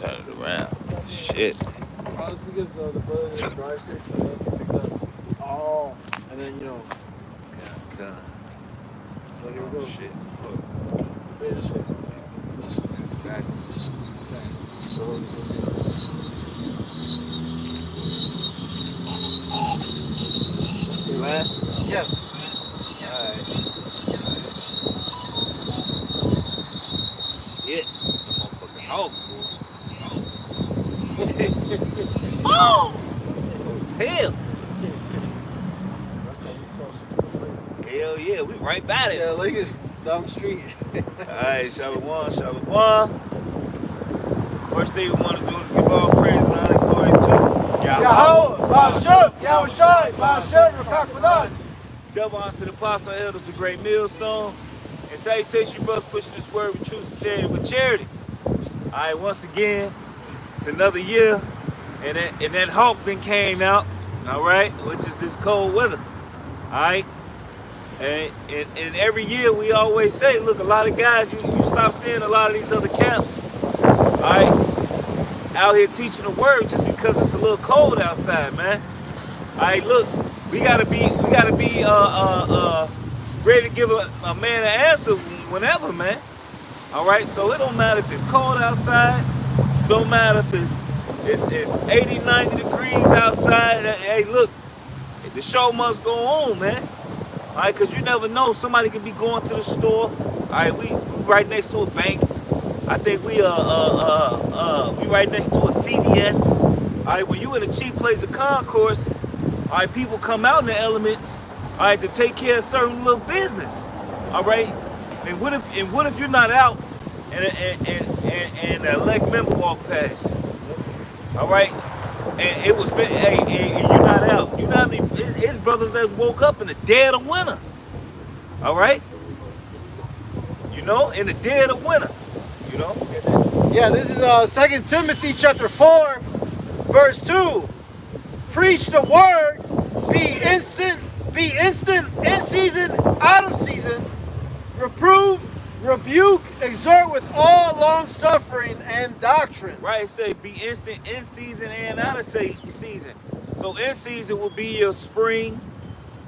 Turn it around. Shit. It's because the brother didn't drive here, so they picked up. Oh, and then God. so here we Oh go. shit. Wait a second. Backwards. You man? Yes. Alright. Shit. Motherfucking hog, boy. Oh! Hell. Hell yeah, we right by it. Yeah, Lake is down the street. Alright, Shalom, Shalom. First thing we want to do is give all praise and honor and glory to Yahweh, Ba'ashem, Yahushai, Ba'ashem, Rakakwadash. double honor to the apostle and elders, the great millstone. And salutation, brothers, pushing this word with truth and charity with charity. Alright, once again, it's another year, and that hawk then came out, alright, which is this cold weather. Alright? And every year we always say, look, a lot of guys, you stop seeing a lot of these other camps, all right, out here teaching the word just because it's a little cold outside, man. All right, look, we gotta be ready to give a man an answer whenever, man. All right, so it don't matter if it's cold outside, don't matter if it's 80, 90 degrees outside. Hey, look, the show must go on, man. All right, because you never know. Somebody could be going to the store. All right, we right next to a bank. I think we right next to a CVS. All right, when you in a cheap place of concourse, all right, people come out in the elements, all right, to take care of certain little business. All right, and what if you're not out and an elect member walk past? All right. And it was, hey, and you're not out. You know how many, his brothers that woke up in the dead of winter. All right? You know, in the dead of winter. You know? Yeah, this is 2 Timothy chapter 4, verse 2. Preach the word, be instant, in season, out of season, reprove, rebuke, exhort with all long suffering and doctrine. Right, it say be instant in season and out of season. So in season will be your spring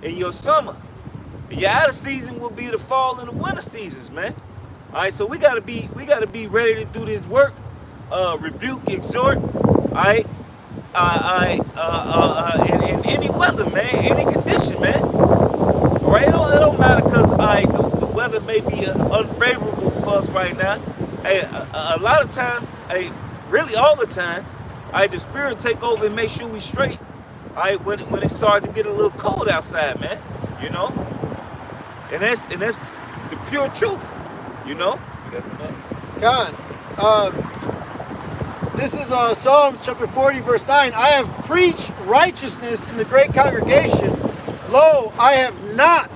and your summer. And your out of season will be the fall and the winter seasons, man. All right, so we gotta be ready to do this work. Rebuke, exhort, all right, in any weather, man, any condition, man. All right, it don't matter because the weather may be unfavorable for us right now. Hey, a lot of time, hey, really all the time, the spirit take over and make sure we straight. All right, when it started to get a little cold outside, man, you know, and that's the pure truth, you know. God, this is Psalms chapter 40, verse 9. I have preached righteousness in the great congregation. Lo, I have not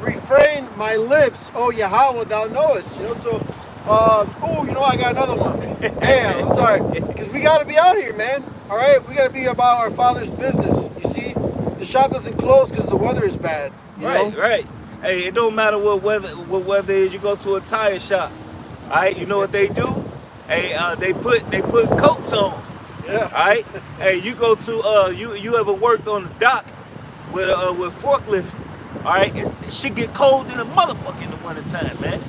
refrained my lips, O Yahweh, thou knowest. You know, so, I got another one. Damn, I'm sorry. Because we got to be out here, man. All right? We got to be about our Father's business. You see, the shop doesn't close because the weather is bad. You know? Right. Hey, it don't matter what weather is. You go to a tire shop. All right, you know what they do? Hey, they put coats on. Yeah. All right. Hey, you go to you ever worked on the dock with forklift? All right, it should get cold in the motherfucker in the wintertime, man.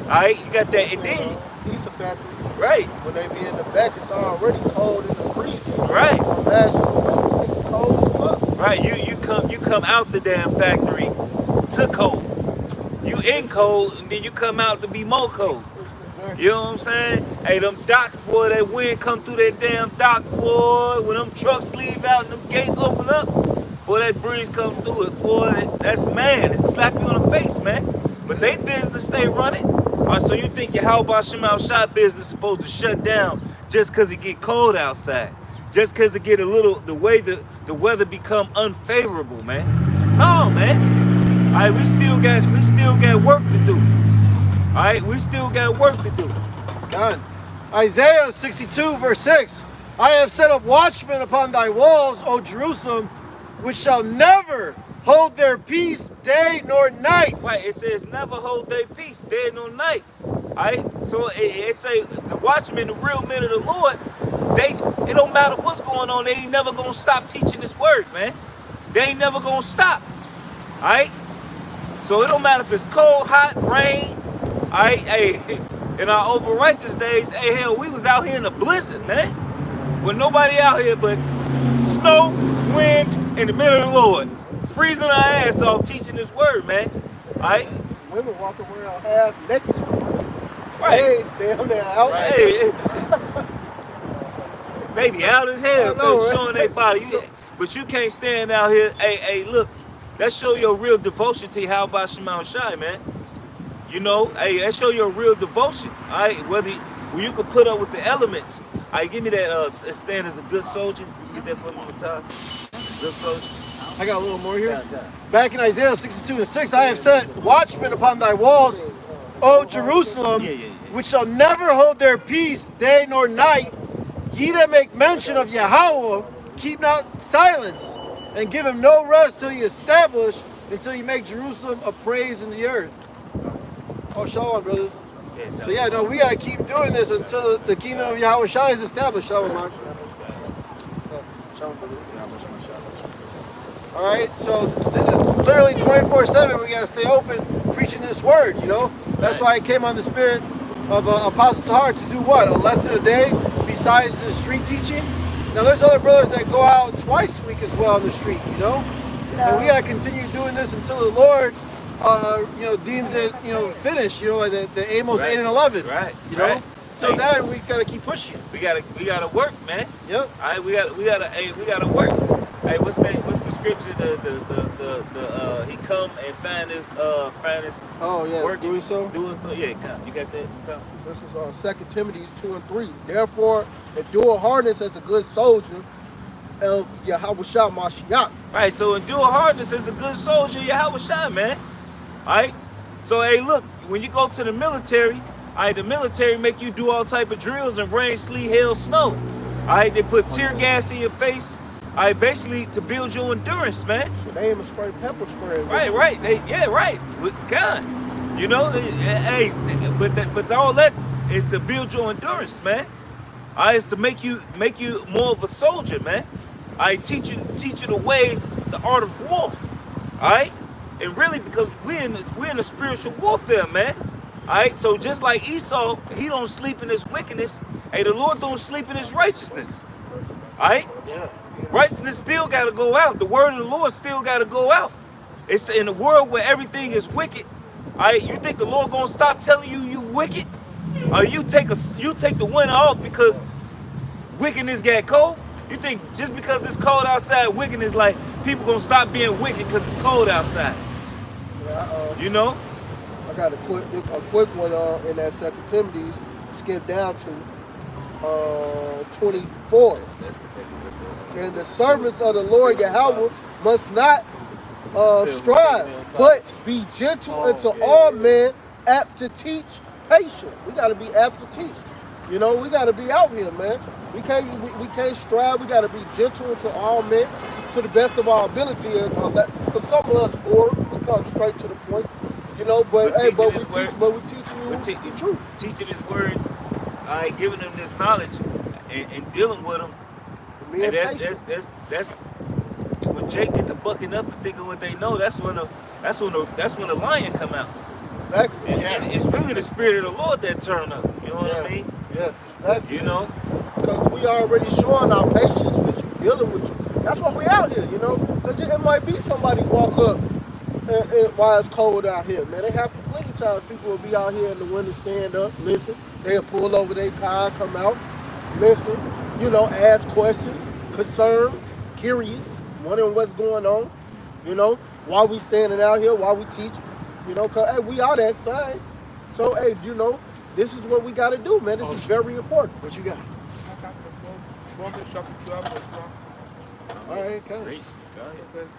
All right, you got that, and then Pizza factory. right, When they be in the back, it's already cold in the freezer. right, Imagine, it's cold as fuck. right. You come out the damn factory to cold. You in cold, and then you come out to be more cold. You know what I'm saying? Hey, them docks, boy, that wind come through that damn dock, boy. When them trucks leave out and them gates open up, boy, that breeze come through it, boy. That's man. It slap you in the face, man. But they business stay running. All right, so you think your how about Shemal shop business supposed to shut down just because it get cold outside? Just because it get the way the weather become unfavorable, man. No, man. All right, we still got work to do. All right, we still got work to do. God. Isaiah 62, verse 6. I have set up watchmen upon thy walls, O Jerusalem, which shall never hold their peace day nor night. Right, it says never hold their peace day nor night. All right, so it say the watchmen, the real men of the Lord, it don't matter what's going on, they ain't never gonna stop teaching this word, man. They ain't never gonna stop. Alright? So it don't matter if it's cold, hot, rain. Alright, hey, in our over righteous days, hey, hell, we was out here in a blizzard, man. With nobody out here but snow, wind, in the middle of the Lord. Freezing our ass off teaching this word, man. Alright? Women walking around half naked. Right. Hey, damn, they're out. Hey, baby, out as hell, I know, so right? showing their body. But you can't stand out here. Hey, look, that show your real devotion to how about Shema Shai, man. You know, hey, that show your real devotion. All right, whether you could put up with the elements. All right, give me that stand as a good soldier. Get that for me, Matthias. Good soldier. I got a little more here. Back in Isaiah 62:6, I have set watchmen upon thy walls, O Jerusalem, which shall never hold their peace day nor night. Ye that make mention of Yahweh, keep not silence, and give him no rest till he establish, until you make Jerusalem a praise in the earth. Oh, shalom, brothers. So yeah, no, we gotta keep doing this until the kingdom of Yahweh Shai is established. Shalom, Mark. All right, so this is literally 24/7. We gotta stay open, preaching this word. You know, that's why I came on the spirit of Apostle Tahar to do what? A lesson a day, besides the street teaching. Now there's other brothers that go out twice a week as well on the street. You know, and we gotta continue doing this until the Lord, you know, deems it, you know, finished. You know, like the Amos 8 and 11. Right. You know. So then we gotta keep pushing. We gotta work, man. Yep. All right, we gotta work. Hey, what's the scripture? He come and find his Oh yeah, working, doing so. Yeah, come. You got that, Tom? This is 2 Timothy 2:3. Therefore, endure hardness as a good soldier of Yahweh Shah Mashiach. Right. So endure hardness as a good soldier, Yahweh Shai, man. All right. So hey, look, when you go to the military, all right, the military make you do all type of drills and rain, sleet, hail, snow. All right, they put tear gas in your face. All right, basically to build your endurance, man. So they aim a spray pepper spray. Right. Right. With gun, you know. Hey, but all that is to build your endurance, man. All right, it's to make you more of a soldier, man. I teach you the ways, the art of war. All right, and really because we're in a spiritual warfare, man. All right, so just like Esau, he don't sleep in his wickedness. Hey, the Lord don't sleep in his righteousness. All right. Yeah. Righteousness still got to go out. The word of the Lord still got to go out. It's in a world where everything is wicked. All right, you think the Lord gonna stop telling you wicked? Or you take the winter off because wickedness got cold? You think just because it's cold outside, wickedness like people gonna stop being wicked because it's cold outside? Yeah, You know? I got a quick one in that 2 Timothy. Skip down to 24. And the servants of the Lord Yahweh must not strive, but be gentle unto all men, apt to teach, patient. We got to be apt to teach. You know, we got to be out here, man. We can't strive. We got to be gentle unto all men to the best of our ability. And because some of us we come straight to the point. You know, but we teach you the truth. Teaching his word, giving them this knowledge and dealing with them. And that's when Jake get to bucking up and thinking what they know. That's when the lion come out. Exactly. And it's really the spirit of the Lord that turn up. You know what I mean? Yes. You know. Because we already showing our patience with you, dealing with you. That's why we out here. You know. Because it might be somebody walk up while it's cold out here, man. It happens plenty of times. People will be out here in the winter, stand up, listen. They'll pull over their car, come out, listen. You know, ask questions, concerned, curious, wondering what's going on. You know, why we standing out here, why we teaching. You know, because, hey, we are that side. So, hey, you know, this is what we got to do, man. This is very important. What you got? Romans chapter 12, verse 1. All right, come. Great.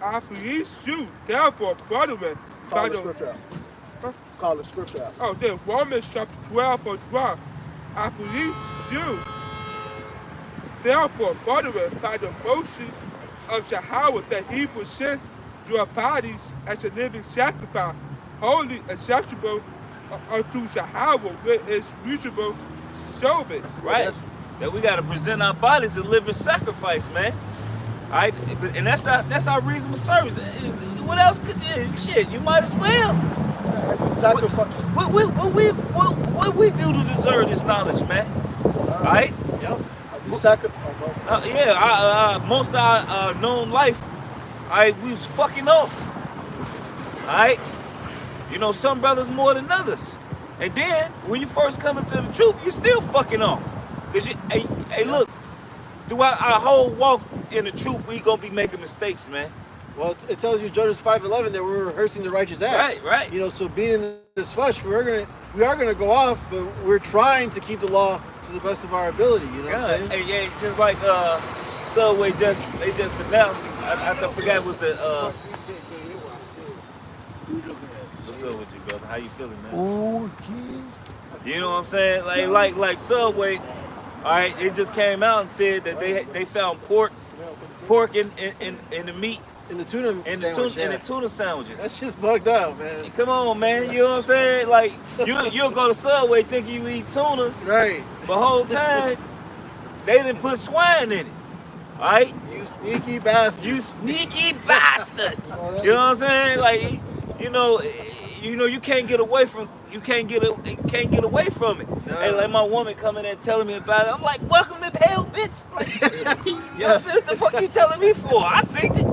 I beseech you, therefore, brethren, Call the scripture out. Call the scripture out. Oh, then Romans chapter 12, verse 1. I beseech you, therefore, brethren, by the mercy of Yahweh, that he present your bodies as a living sacrifice, holy, acceptable unto Yahweh, with his reasonable service. Right. that we got to present our bodies a living sacrifice, man. All right, and that's our reasonable service. What else could shit? You might as well. You sacrifice. What we do to deserve this knowledge, man? All right. Yep. You sacrifice. Most of our known life, we was fucking off. All right. You know, some brothers more than others. And then when you first come into the truth, you're still fucking off. Cause hey, look, throughout our whole walk in the truth, we gonna be making mistakes, man. Well, it tells you Judges 5:11 that we're rehearsing the righteous acts. Right. You know, so being in this flesh, we are gonna go off, but we're trying to keep the law to the best of our ability. You know what I'm saying? Hey, yeah, just like Subway they just announced. I forgot was the What's up with you, brother? How you feeling, man? Ooh, You know what I'm saying? Like Subway. All right, it just came out and said that they found pork in the meat In the tuna sandwich, in the tuna sandwiches. That's just bugged out, man. Come on, man. You know what I'm saying? Like you'll go to Subway thinking you eat tuna, Right. but whole time they didn't put swine in it. All right? You sneaky bastard. You sneaky bastard. You know what I'm saying? Like you know you can't get away from away from it. No. Hey, like my woman coming in telling me about it. I'm like, welcome to hell, bitch. Yes. What the fuck you telling me for? I seen it.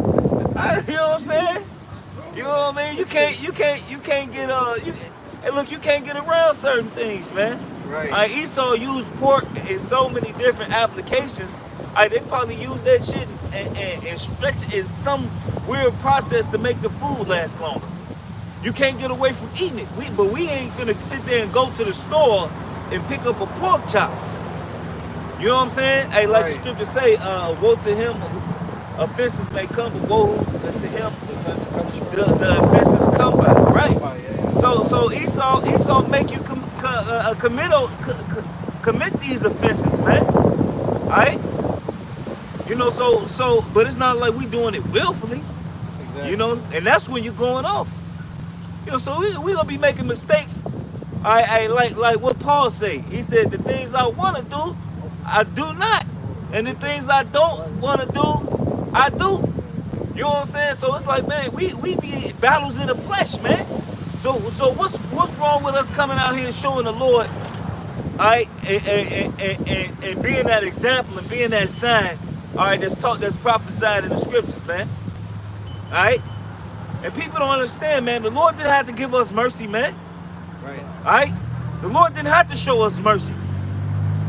You know what I'm saying? You know what I mean? You can't get hey, look, you can't get around certain things, man. Right. Esau used pork in so many different applications. They probably use that shit and stretch it in some weird process to make the food last longer. You can't get away from eating it. But we ain't finna sit there and go to the store and pick up a pork chop. You know what I'm saying? Hey, like the scripture say, woe to him, offenses may come, but woe to him, the offenses come by. Right? So Esau make you commit these offenses, man. All right? You know, so, but it's not like we doing it willfully. Exactly. You know, and that's when you're going off. You know, so we gonna be making mistakes. Like what Paul say. He said, the things I want to do, I do not, and the things I don't want to do, I do. You know what I'm saying? So it's like, man, we be battles in the flesh, man. So what's wrong with us coming out here and showing the Lord, all right, and being that example and being that sign, all right, that's prophesied in the scriptures, man. All right. And people don't understand, man. The Lord didn't have to give us mercy, man. Right. All right? The Lord didn't have to show us mercy.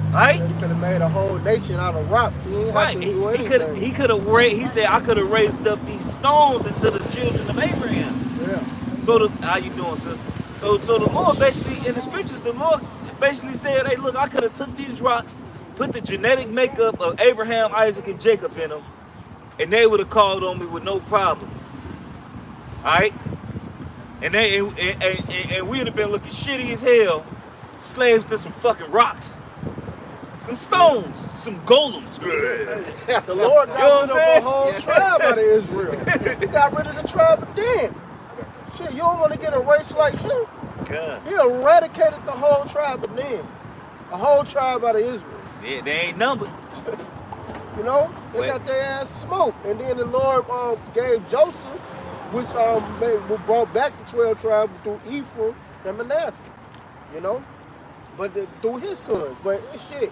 All right? He could have made a whole nation out of rocks. He ain't have to do anything. He could have raised. He said, I could have raised up these stones into the children of Abraham. Yeah. So how you doing, sister? So the Lord basically in the scriptures, the Lord basically said, hey, look, I could have took these rocks, put the genetic makeup of Abraham, Isaac, and Jacob in them, and they would have called on me with no problem. Alright? And we'd have been looking shitty as hell, slaves to some fucking rocks. Some stones, some golems. The Lord got rid of the whole tribe out of Israel. He got rid of the tribe of Dan. Shit, you don't want to get a race like him. God. He eradicated the whole tribe of Dan. The whole tribe out of Israel. Yeah, they ain't numbered. You know, they got their ass smoked. And then the Lord gave Joseph, which brought back the 12 tribes through Ephraim and Manasseh. You know? But through his sons. But shit.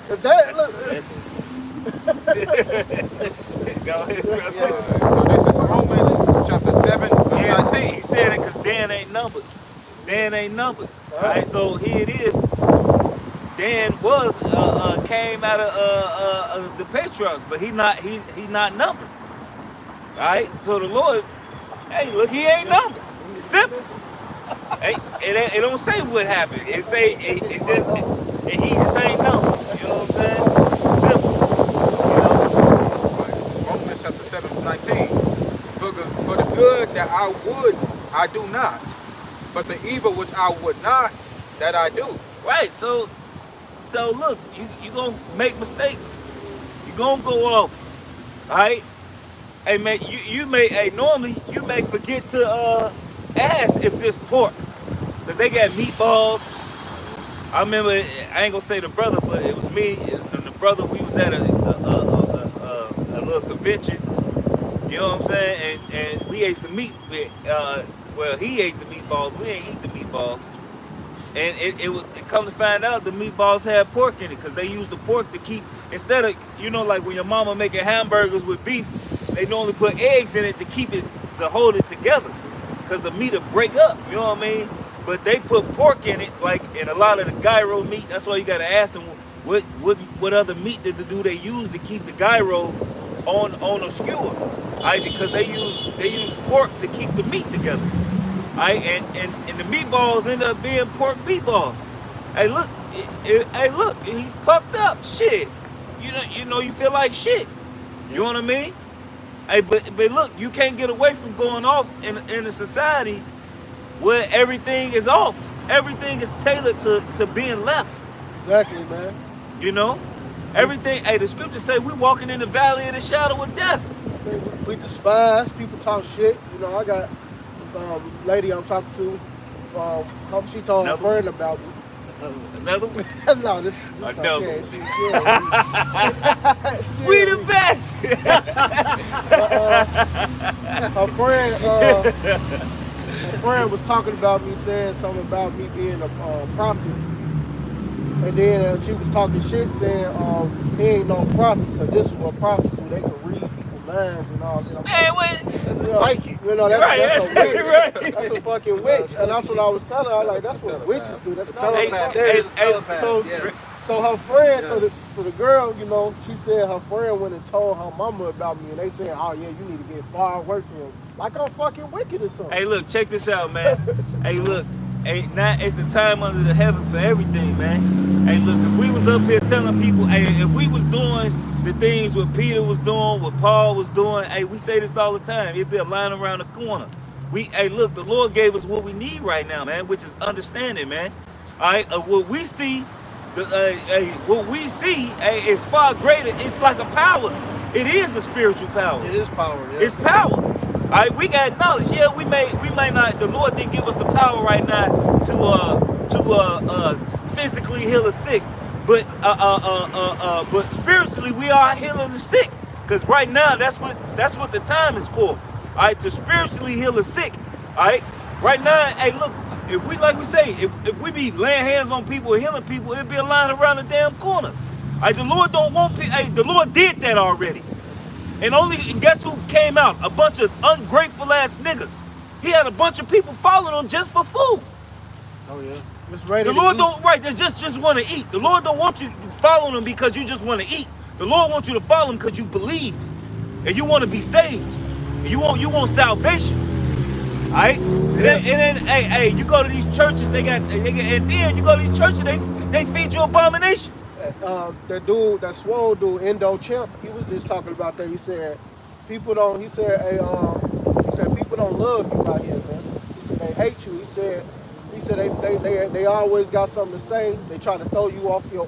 If that look. Go ahead, brother. So this is Romans chapter 7, verse 19. He said it because Dan ain't numbered. Dan ain't numbered. All right, so here it is. Dan came out of the patriarchs, but he not numbered. All right, so the Lord, hey, look, he ain't numbered. Simple. Hey, it don't say what happened. It say he just ain't numbered. You know what I'm saying? Simple. You know? Romans chapter 7, verse 19. For the good that I would, I do not. But the evil which I would not, that I do. Right. So look, you gonna make mistakes. You gonna go off. All right. Hey man, normally you may forget to ask if there's pork, cause they got meatballs, I remember, I ain't gonna say the brother, but it was me and the brother. We was at a little convention. You know what I'm saying? And we ate some meat. Well, he ate the meatballs. We ain't eat the meatballs. And it come to find out the meatballs had pork in it because they used the pork to keep, instead of, you know, like when your mama making hamburgers with beef, they normally put eggs in it to keep it, to hold it together because the meat will break up, you know what I mean? But they put pork in it, like in a lot of the gyro meat. That's why you got to ask them what other meat did they use to keep the gyro on a skewer, right? Because they use pork to keep the meat together. Right? And the meatballs end up being pork meatballs. Hey, look, he fucked up. Shit, you know, you feel like shit. You know what I mean? Hey, but look, you can't get away from going off in a society where everything is off. Everything is tailored to being left. Exactly, man. You know, everything. Hey, the scriptures say we're walking in the valley of the shadow of death. We despise people talk shit. You know, I got this lady I'm talking to. She told her friend about me. Another one? No, this Another one. Yeah, We the best. Her friend was talking about me, saying something about me being a prophet. And then she was talking shit, saying he ain't no prophet, because this is what prophets do. They can read people's minds and all that. Hey, wait. That's a psychic. You know, that's a witch. Right. That's a fucking witch. And that's what I was telling her. I was like, that's what witches do. That's not Telepath. There is a telepath. So, Yes. so her friend, Yes. so the girl, you know, she said her friend went and told her mama about me, and they said, oh yeah, you need to get far away from him. Like I'm fucking wicked or something. Hey, look, check this out, man. Hey, look. Hey, now it's a time under the heaven for everything, man. Hey, look, if we was up here telling people, hey, if we was doing the things what Peter was doing, what Paul was doing, hey, we say this all the time. It'd be a line around the corner. Hey, look, the Lord gave us what we need right now, man, which is understanding, man. All right, what we see, is far greater. It's like a power. It is a spiritual power. It is power. Yeah. It's power. All right, we got knowledge. Yeah, we may not. The Lord didn't give us the power right now to physically heal the sick, but spiritually we are healing the sick. Cause right now that's what the time is for. All right, to spiritually heal the sick. All right, right now, hey, look, if we like we say, if we be laying hands on people and healing people, it'd be a line around the damn corner. All right, the Lord don't want people. Hey, the Lord did that already. And guess who came out? A bunch of ungrateful ass niggas. He had a bunch of people following him just for food. Oh yeah. It's ready The to Lord eat. don't, right, they just want to eat. The Lord don't want you to follow him because you just want to eat. The Lord wants you to follow him because you believe. And you want to be saved. And you want salvation. Alright? And then hey, you go to these churches, and then you go to these churches, they feed you abomination. That dude, that swole dude, Indo Champ, he was just talking about that. He said, people don't love you out here, man. He said they hate you. He said they always got something to say. They try to throw you off your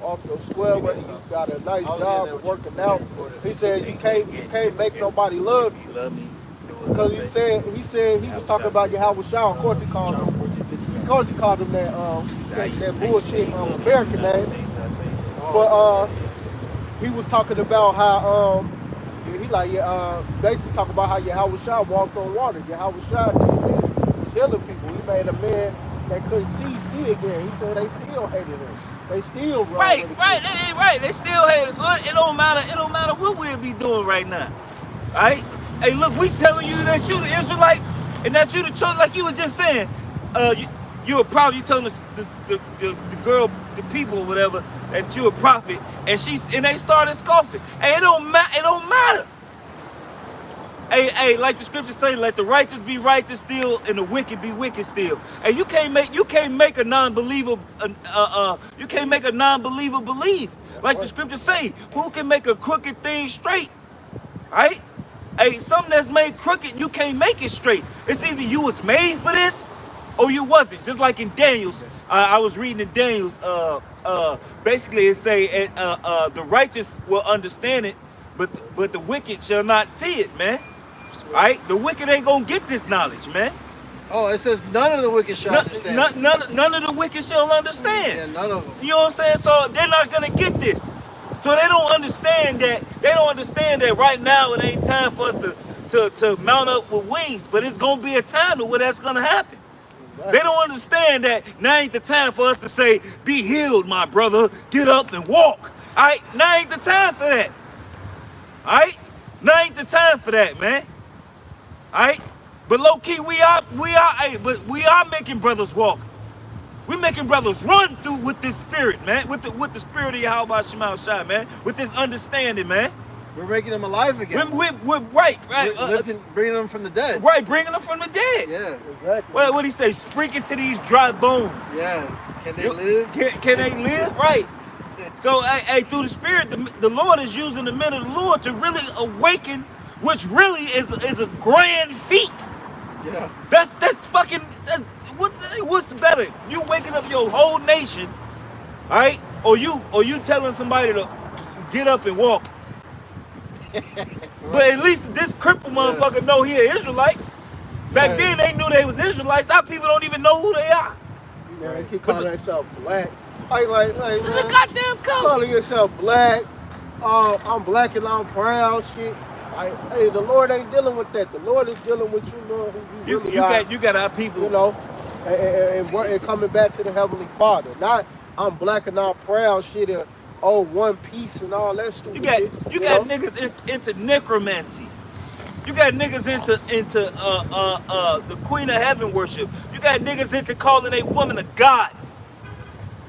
square, whether you got a nice job or working out. He said you can't make nobody love you. Because he said he was talking about Yahweh Shah. Of course he called him that bullshit American name. But he was talking about how basically talking about how Yahweh Shah walked on water. Yahweh Shah was healing people. He made a man that couldn't see again. He said they still hated him. They still right. They still hate us. So it don't matter what we'll be doing right now. Alright? Hey, look, we telling you that you the Israelites and that you the church, like you were just saying. You were probably, you telling the girl, the people or whatever, that you a prophet, and they started scoffing. Hey, it don't matter. Hey, like the scriptures say, let the righteous be righteous still, and the wicked be wicked still. Hey, you can't make a non-believer believe. Like the scriptures say, who can make a crooked thing straight? Right? Hey, something that's made crooked, you can't make it straight. It's either you was made for this, or you wasn't. Just like in Daniel's, I was reading in Daniel's. Basically, it say the righteous will understand it, but the wicked shall not see it, man. Right? The wicked ain't gonna get this knowledge, man. Oh, it says none of the wicked shall understand. None of the wicked shall understand. Yeah, none of them. You know what I'm saying? So they're not gonna get this. So they don't understand that. They don't understand that right now it ain't time for us to mount up with wings. But it's gonna be a time to where that's gonna happen. They don't understand that now ain't the time for us to say, "Be healed, my brother. Get up and walk." All right, now ain't the time for that. All right, now ain't the time for that, man. All right, but low key but we are making brothers walk. We're making brothers run through with this spirit, man. With the spirit of Yahweh Shema Shai, man. With this understanding, man. We're making them alive again. We're right. Bringing them from the dead. Right, bringing them from the dead. Yeah. Exactly. What do he say? Speaking to these dry bones. Yeah. Can they live? Can they live? Right. So, hey, through the Spirit, the Lord is using the men of the Lord to really awaken, which really is a grand feat. Yeah. That's fucking. What's better? You waking up your whole nation, all right? Or you telling somebody to get up and walk. But at least this crippled motherfucker know he an Israelite. Back then they knew they was Israelites. Our people don't even know who they are. Yeah, they keep calling themselves black. Like, It's a man, goddamn color. calling yourself black. I'm black and I'm proud, shit. Like, hey, the Lord ain't dealing with that. The Lord is dealing with you knowing who you really are. You got our people. You know, and coming back to the Heavenly Father. Not I'm black and I'm proud, shit. And, One Piece and all that stupid shit. You got niggas into necromancy. You got niggas into the Queen of Heaven worship. You got niggas into calling a woman a god.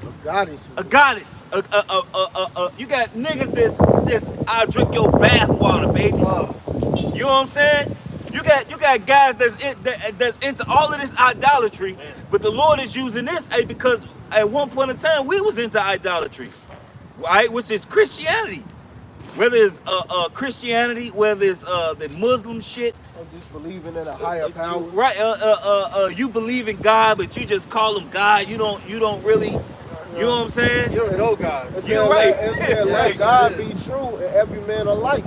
A goddess. You got niggas that's I'll drink your bath water, baby. You know what I'm saying? You got guys that's into all of this idolatry, but the Lord is using this, because at one point in time we was into idolatry, right? Which is Christianity. Whether it's Christianity, whether it's the Muslim shit. I'm just believing in a higher power. Right, you believe in God, but you just call him God. You don't really, you know what I'm saying? You don't know God. You're right. Let God be true and every man a liar.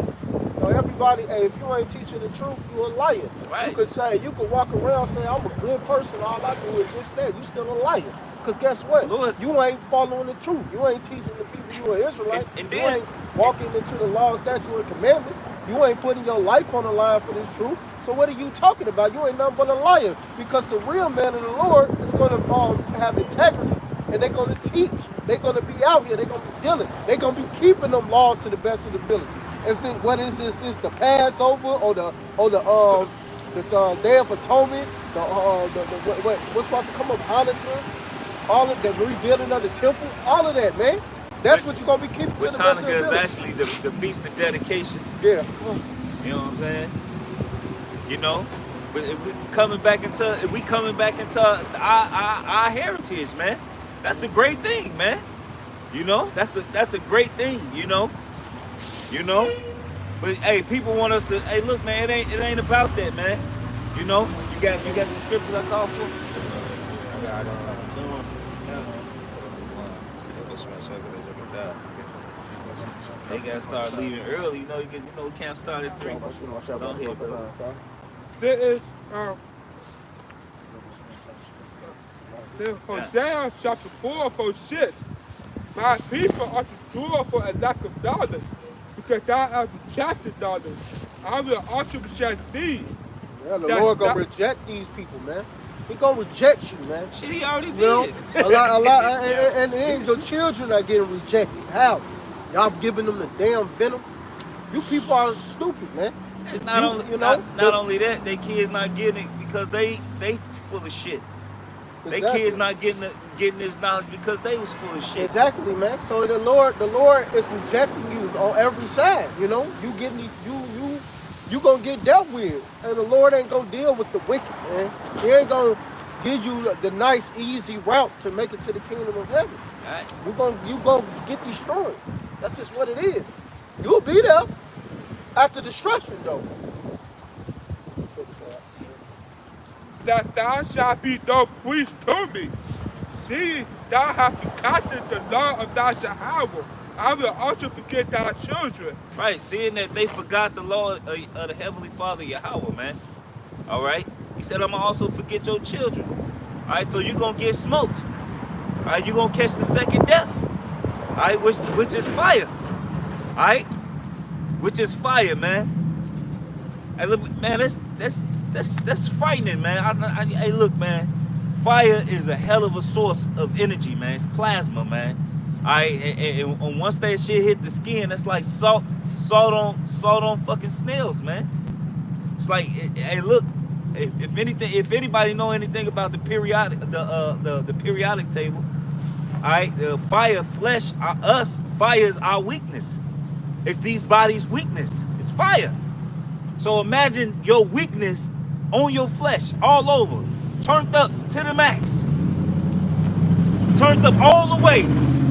So everybody, hey, if you ain't teaching the truth, you a liar. Right. You could walk around saying, I'm a good person, all I do is this, that. You still a liar. Because guess what? Lord. You ain't following the truth. You ain't teaching the people you an Israelite. And you then, ain't walking into the law, statutes, and commandments. You ain't putting your life on the line for this truth. So what are you talking about? You ain't nothing but a liar. Because the real man of the Lord is going to have integrity. And they're going to teach. They're going to be out here. They're going to be dealing. They're going to be keeping them laws to the best of the ability. What is this? Is the Passover or the Day of Atonement? What's about to come up? Hanukkah, all of the rebuilding of the temple, all of that, man. That's what you're gonna be keeping. Which to the best of Hanukkah the is ability. actually the feast of dedication. Yeah. You know what I'm saying? You know, but if we coming back into our heritage, man. That's a great thing, man. You know, that's a great thing. You know. But hey, people want us to. Hey, look, man, it ain't about that, man. You know, you got the scriptures I call for. They gotta start leaving early. You know, camp started at 3. Don't hit, bro. There is there's Hosea chapter 4 verse 6. My people are destroyed for a lack of knowledge, because thou hast rejected knowledge. I will also reject thee. Yeah, the Lord gonna reject these people, man. He gonna reject you, man. Shit, he already did. You know, a lot, and then your children are getting rejected. How? Y'all giving them the damn venom? You people are stupid, man. It's not only that, they kids not getting it because they full of shit. Exactly. They kids not getting this knowledge because they was full of shit. Exactly, man. So the Lord is rejecting you on every side. You know, you gonna get dealt with, and the Lord ain't gonna deal with the wicked, man. He ain't gonna give you the nice, easy route to make it to the kingdom of heaven. Right. You gonna get destroyed. That's just what it is. You'll be there after destruction, though. That thou shalt be no priest to me. See, thou hast forgotten the law of thy Yahweh. I will also forget thy children. Right, seeing that they forgot the law of the Heavenly Father Yahweh, man. All right? He said, I'm gonna also forget your children. All right, so you're gonna get smoked. All right, you're gonna catch the second death. All right, which is fire. All right, which is fire, man. Hey, look, man, that's frightening, man. Hey, look, man, fire is a hell of a source of energy, man. It's plasma, man. All right, and once that shit hit the skin, that's like salt on fucking snails, man. It's like, hey, look, if anybody know anything about the periodic table, all right, the fire is our weakness. It's these bodies' weakness. It's fire. So imagine your weakness on your flesh, all over, turned up to the max, turned up all the way,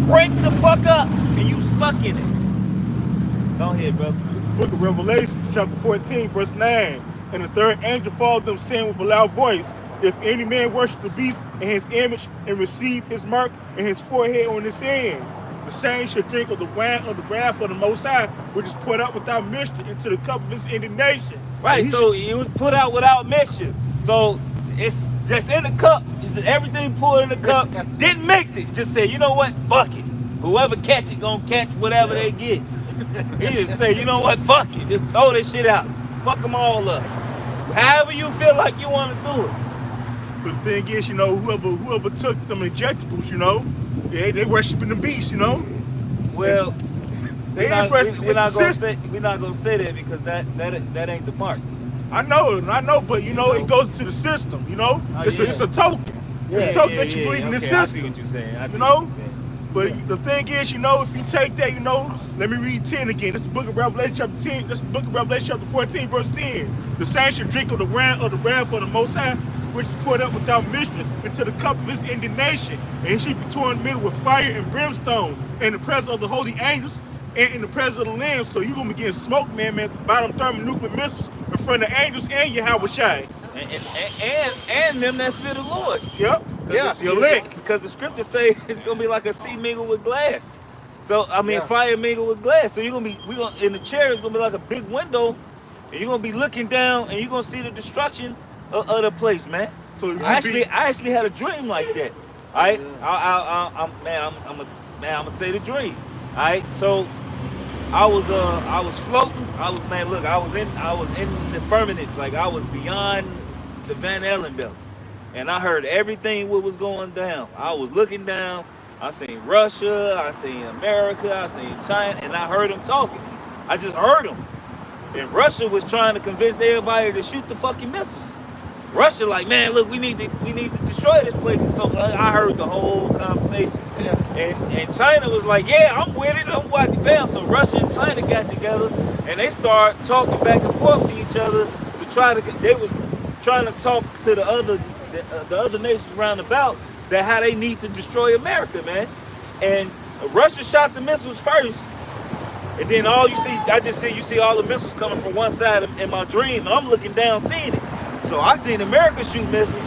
break the fuck up, and you stuck in it. Go ahead, brother. Book of Revelation, chapter 14, verse 9. And the third angel followed them, saying with a loud voice, if any man worship the beast and his image and receive his mark and his forehead on his hand, the same shall drink of the wine of the wrath of the Most High, which is poured out without mixture into the cup of his indignation. Right, so it was put out without mixture. So it's just in the cup. It's just everything poured in the cup. Didn't mix it. Just said, you know what? Fuck it. Whoever catch it gonna catch whatever they get. He just say, you know what? Fuck it. Just throw this shit out. Fuck them all up. However you feel like you want to do it. But the thing is, you know, whoever took them injectables, you know, they worshiping the beast, you know. Well, They we're is worshiping not gonna system. say, we're not gonna say that because that ain't the mark. I know, but you know, it goes to the system, you know. It's a token. It's a token that you believe in the okay, I see system. what you're saying. I see You what know? you're saying. But the thing is, you know, if you take that, you know, let me read 10 again. This is the book of Revelation chapter 10. This is the book of Revelation chapter 14, verse 10. The saints shall drink of the wrath of the Most High, which is poured up without mixture into the cup of his indignation. And he shall be torn in the middle with fire and brimstone in the presence of the holy angels and in the presence of the Lamb. So you're going to be getting smoked, man, bottom thermonuclear missiles in front of the angels and Yahweh Shai. And them that fear the Lord. Yep. Yeah. Your elect. Because the scriptures say it's gonna be like a sea mingled with glass. So I mean, Yeah. fire mingled with glass. So we're gonna in the chair it's gonna be like a big window, and you're gonna be looking down and you're gonna see the destruction of the place, man. So you I actually had a dream like that. All right, I'm gonna say the dream. All right, so I was floating. I was in the firmaments, like I was beyond the Van Allen belt, and I heard everything what was going down. I was looking down. I seen Russia, I seen America, I seen China, and I heard them talking. I just heard them. And Russia was trying to convince everybody to shoot the fucking missiles. Russia like, man, look, we need to destroy this place. And so I heard the whole conversation. Yeah. And China was like, yeah, I'm with it. I'm watching bam. So Russia and China got together and they started talking back and forth to each other they was trying to talk to the other nations around about that how they need to destroy America, man. And Russia shot the missiles first. And then you see all the missiles coming from one side in my dream. And I'm looking down seeing it. So I seen America shoot missiles,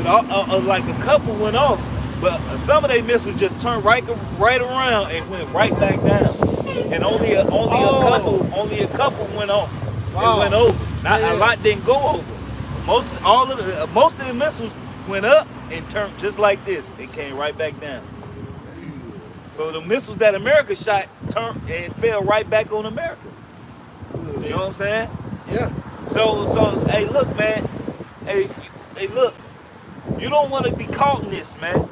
but like a couple went off. But some of their missiles just turned right around and went right back down. And only a couple went off. Wow. It went over. A lot didn't go over. Most of the missiles went up and turned just like this. It came right back down. So the missiles that America shot turned and fell right back on America. You know what I'm saying? Yeah. So hey, look, man. Hey, look. You don't want to be caught in this, man.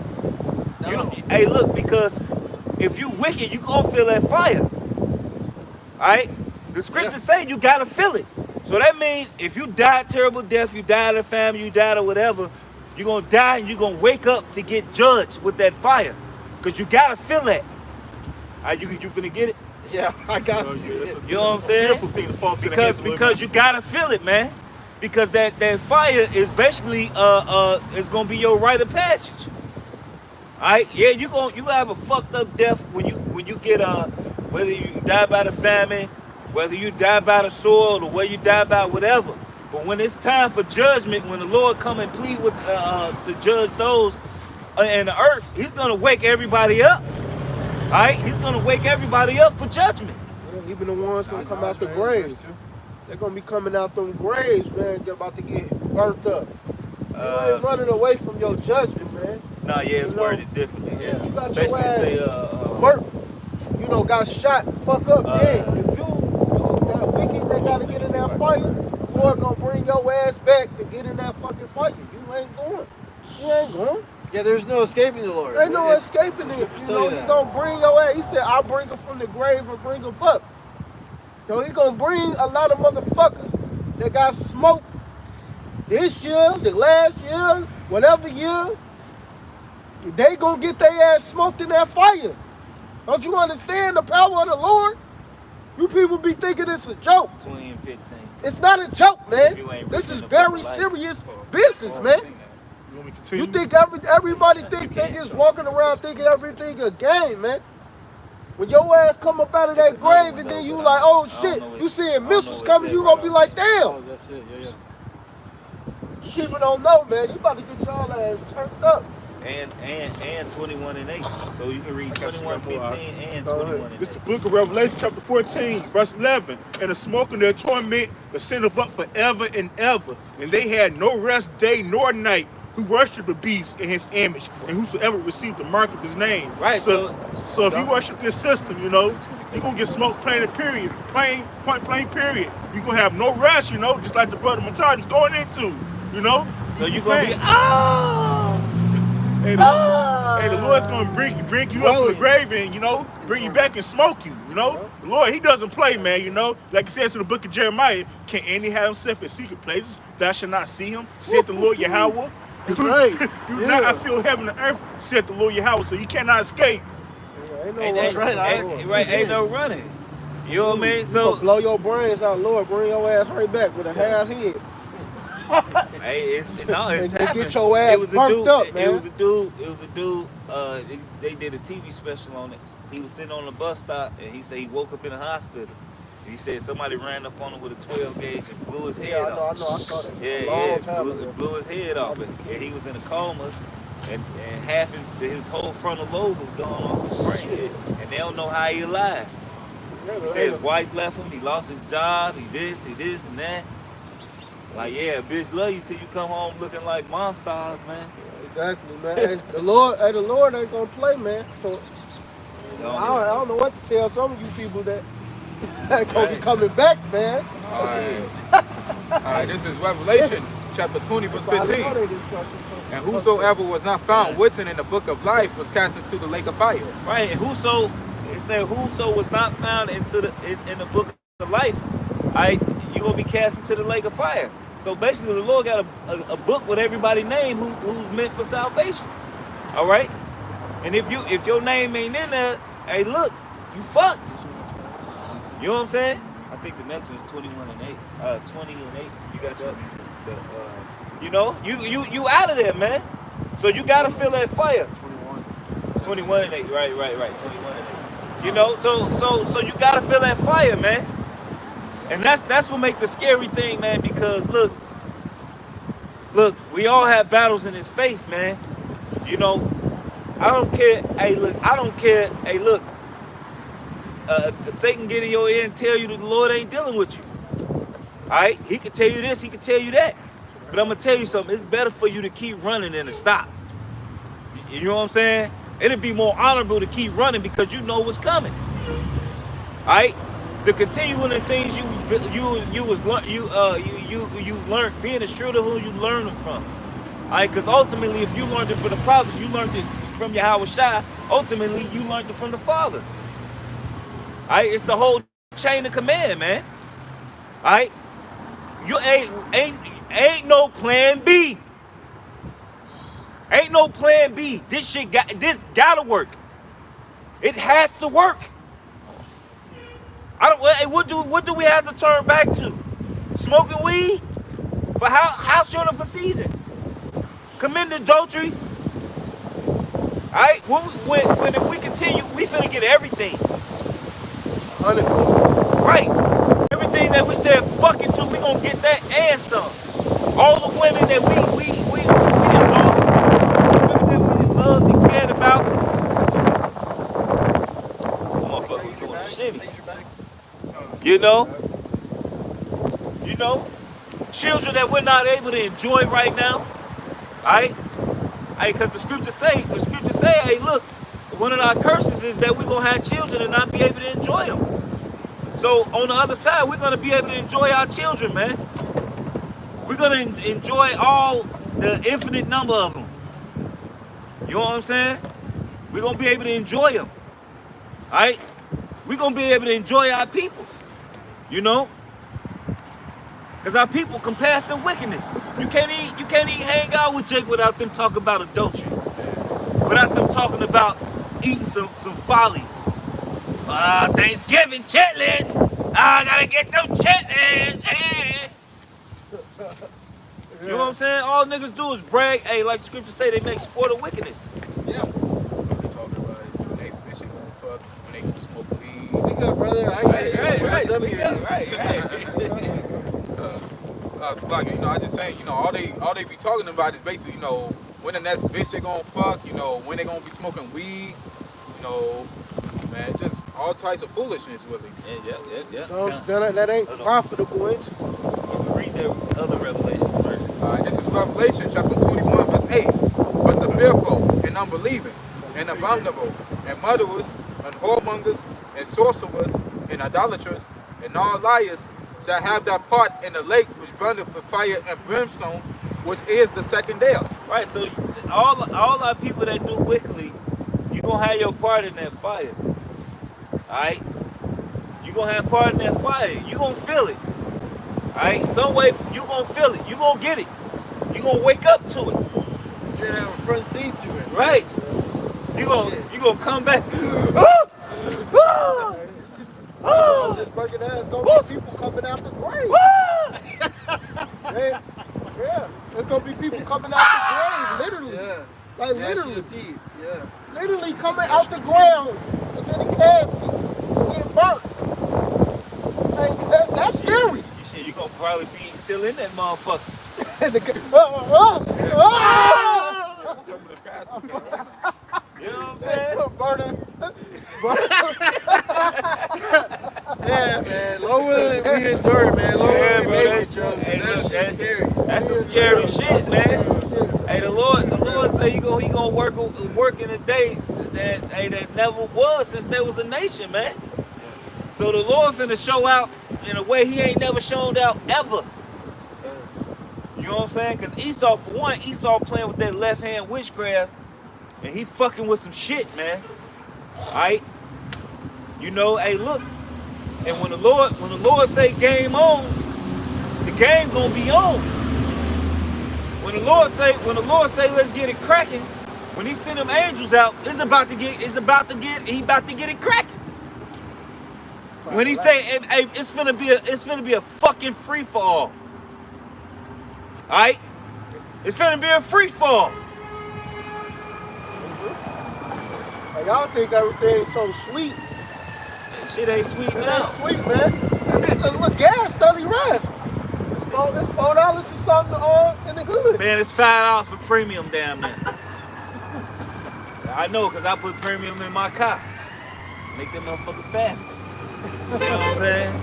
No. Hey, look, because if you wicked, you gonna feel that fire. Alright? The scriptures say you gotta feel it. So that means if you die a terrible death, you die of the family, you die of whatever, you're gonna die and you're gonna wake up to get judged with that fire. Because you gotta feel that. Alright, you finna get it? Yeah, I got you. You know what I'm saying? Fearful thing to fall to the hands of Because you gotta feel it, man. Because that fire is basically it's gonna be your rite of passage. Alright, yeah, you have a fucked up death when you get whether you die by the famine, whether you die by the sword, or whether you die by whatever. But when it's time for judgment, when the Lord come and plead with to judge those in the earth, He's gonna wake everybody up. Alright, He's gonna wake everybody up for judgment. Even the ones gonna come out the graves. They're gonna be coming out them graves, man. They're about to get burnt up. You ain't running away from your judgment, man. Nah, yeah, it's You know, worded differently. Yeah. You got your Basically ass say work. You know, got shot, fuck up. If you that wicked, they gotta get in that fight. Lord gonna bring your ass back to get in that fucking fight. You ain't going. You ain't going. Yeah, there's no escaping the Lord. Ain't no escaping it. scriptures You tell know, you he that. gonna bring your ass. He said, I'll bring him from the grave or bring him up. So he gonna bring a lot of motherfuckers that got smoked this year, the last year, whatever year. They gonna get their ass smoked in that fire. Don't you understand the power of the Lord? You people be thinking it's a joke. 20 and 15. It's not a joke, If you man. ain't This reading is the book very of life. serious business, man. You want me to continue? You think everybody think niggas walking around thinking everything a game, man. When your ass come up out of that grave and then you like, oh shit, you seeing missiles coming, you gonna be like, damn. Oh, that's it. Yeah. People don't know, man. You about to get y'all ass turned up. And 21 and 8. So you can read I got 21, some more. 15, and Go ahead. 21 and It's 8. the book of Revelation, chapter 14, verse 11. And the smoke and their torment ascended up forever and ever. And they had no rest day nor night who worship the beast in his image, and whosoever received the mark of his name. Right, So if you worship this system, you know, you're going to get smoked plain and period. Point blank period. You're going to have no rest, you know, just like the brother Mataj is going into, you know. So you're going to be, Hey, the Lord's gonna bring you up from the grave and, you know, bring you back and smoke you, you know. The Lord, he doesn't play, man, you know. Like it says in the book of Jeremiah, can any have himself in secret places, thou shalt not see him, said the Lord Yahweh. That's right. Do not I feel heaven and earth, said the Lord Yahweh, so you cannot escape. Ain't no ain't, running. ain't no running. You know what I mean? So So, blow your brains out, Lord. Bring your ass right back with a half head. hey, it's And happening. get your ass It was a burnt dude. up, man. It was a dude. They did a TV special on it. He was sitting on the bus stop and he said he woke up in a hospital. He said somebody ran up on him with a 12 gauge and blew his head off. I know. I saw that. Yeah, Long time blew, ago. blew his head off, and he was in a coma, and half his whole frontal lobe was gone off his brain, and they don't know how he alive. He said his wife left him, he lost his job, he this and that. Like, yeah, bitch love you till you come home looking like monsters, man. Exactly, man. Hey, the Lord ain't gonna play, man. So I don't know what to tell some of you people that gonna be coming back, man. All right, this is Revelation chapter 20, verse 15. And whosoever was not found written in the book of life was cast into the lake of fire. Right, and it said whoso was not found in the book of life, you're gonna be cast into the lake of fire. So basically the Lord got a book with everybody's name who's meant for salvation. All right? And if your name ain't in there, hey look, you fucked. You know what I'm saying? I think the next one's 21 and 8. 20 and 8. You got that? You know, you out of there, man. So you gotta feel that fire. 21 and 8. Right. 21 and 8. You know, so you gotta feel that fire, man. And that's what makes the scary thing, man, because look, we all have battles in this faith, man. You know, I don't care. Hey, look, Satan get in your ear and tell you that the Lord ain't dealing with you. Alright? He could tell you this, he could tell you that. But I'm gonna tell you something, it's better for you to keep running than to stop. You know what I'm saying? It'd be more honorable to keep running because you know what's coming. Alright? The continuing the things you learned, being assured of who you learned them from. Alright, because ultimately if you learned it from the prophets, you learned it from Yahweh Shai, ultimately you learned it from the Father. Alright, it's the whole chain of command, man. Alright? You ain't no plan B. Ain't no plan B. This gotta work. It has to work. What do we have to turn back to? Smoking weed? For how short of a season? Committing adultery? Alright? When if we continue, we finna get everything. Right. Everything that we said fuck it to, we gonna get that and some. All the women that we loved and cared about. Motherfuckers doing the shitty. You know, children that we're not able to enjoy right now, Alright? Hey, because the scriptures say, hey, look, one of our curses is that we're going to have children and not be able to enjoy them. So on the other side, we're going to be able to enjoy our children, man. We're going to enjoy all the infinite number of them. You know what I'm saying? We're going to be able to enjoy them. Alright? We're going to be able to enjoy our people. You know? Because our people can pass their wickedness. You can't even hang out with Jake without them talking about adultery. Without them talking about eating some folly. Thanksgiving chitlins. I gotta get them chitlins. Yeah. You know what I'm saying? All niggas do is brag. Hey, like the scriptures say, they make sport of wickedness. Yeah. What they talking about is the next bitch gonna fuck when they gonna smoke weed. Speak up, brother. I hear you. Right. Let them Speak hear up, you. right. So like, you know, I just saying, you know, all they be talking about is basically, you know, when the next bitch they gonna fuck, you know, when they gonna be smoking weed, you know, man, just all types of foolishness, really. Yeah. That ain't profitable. Read that other Revelation verse. This is Revelation chapter 21, verse 8. But the fearful and unbelieving and abominable and murderers and whoremongers and sorcerers and idolaters and all liars shall have their part in the lake which burneth with fire and brimstone, which is the second death. Right, so all our people that do wickedly, you gonna have your part in that fire. Alright? You gonna have part in that fire. You gonna feel it. Alright? Some way you gonna feel it. You gonna get it. You gonna wake up to it. You're gonna have a front seat to it. Right? You gonna come back. This burning ass gonna be people coming out the grave. Yeah, there's gonna be people coming out the grave, literally. Yeah. Like Gnashing literally. your teeth. Yeah. Literally coming out the ground into the casket, getting burnt. Like, that's scary. You gonna probably be still in that motherfucker. And the, Some of the pastors, You know what I'm saying? burning. Yeah, man. Lord willing, we endure, man. Lord willing, we make it, Joe. Hey, That look, shit's scary. That's some scary shit, man. Hey, the Lord say he gonna work in a day that never was since there was a nation, man. So the Lord finna show out in a way he ain't never shown out ever. You know what I'm saying? Cause Esau, for one, Esau playing with that left hand witchcraft, and he fucking with some shit, man. Alright? You know, hey, look. And when the Lord say game on, the game gonna be on. When the Lord say let's get it cracking, when he send them angels out, he about to get it cracking. When he say, hey, it's finna be a fucking free fall. Alright? It's finna be a free fall. Like, y'all think everything's so sweet. Shit ain't sweet It now. ain't sweet, man. And look, gas steadily rise. It's $4 or something in the hood. Man, it's $5 for premium down there. I know, cause I put premium in my car. Make that motherfucker faster. You know what I'm saying?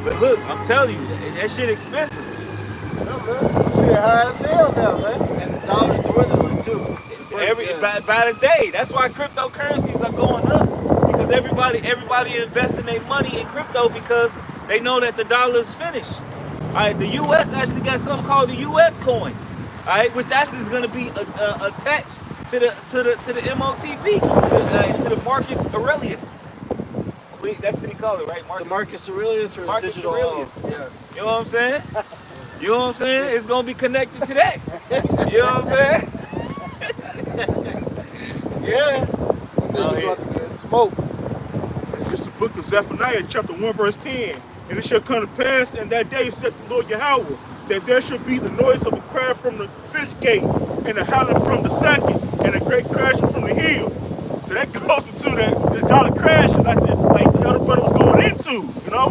But look, I'm telling you, that shit expensive. Yeah, man. Shit high as hell now, man. And the dollar's dwindling, too. By the day. That's why cryptocurrencies are going up. Because everybody investing their money in crypto because they know that the dollar is finished. Alright, the US actually got something called the US coin. Alright, which actually is gonna be attached to the MOTP, to the Marcus Aurelius. That's what he called it, right? The Marcus Aurelius or Marcus the digital Aurelius. Yeah. You know what I'm saying? You know what I'm saying? It's gonna be connected to that. You know what I'm saying? Yeah. Niggas about to get smoked. It's the book of Zephaniah, chapter 1, verse 10. And it shall come to pass in that day, said the Lord Yahweh, that there shall be the noise of a cry from the fish gate, and a howling from the second, and a great crashing from the hills. So that goes into that this dollar crashing like the other brother was going into, you know?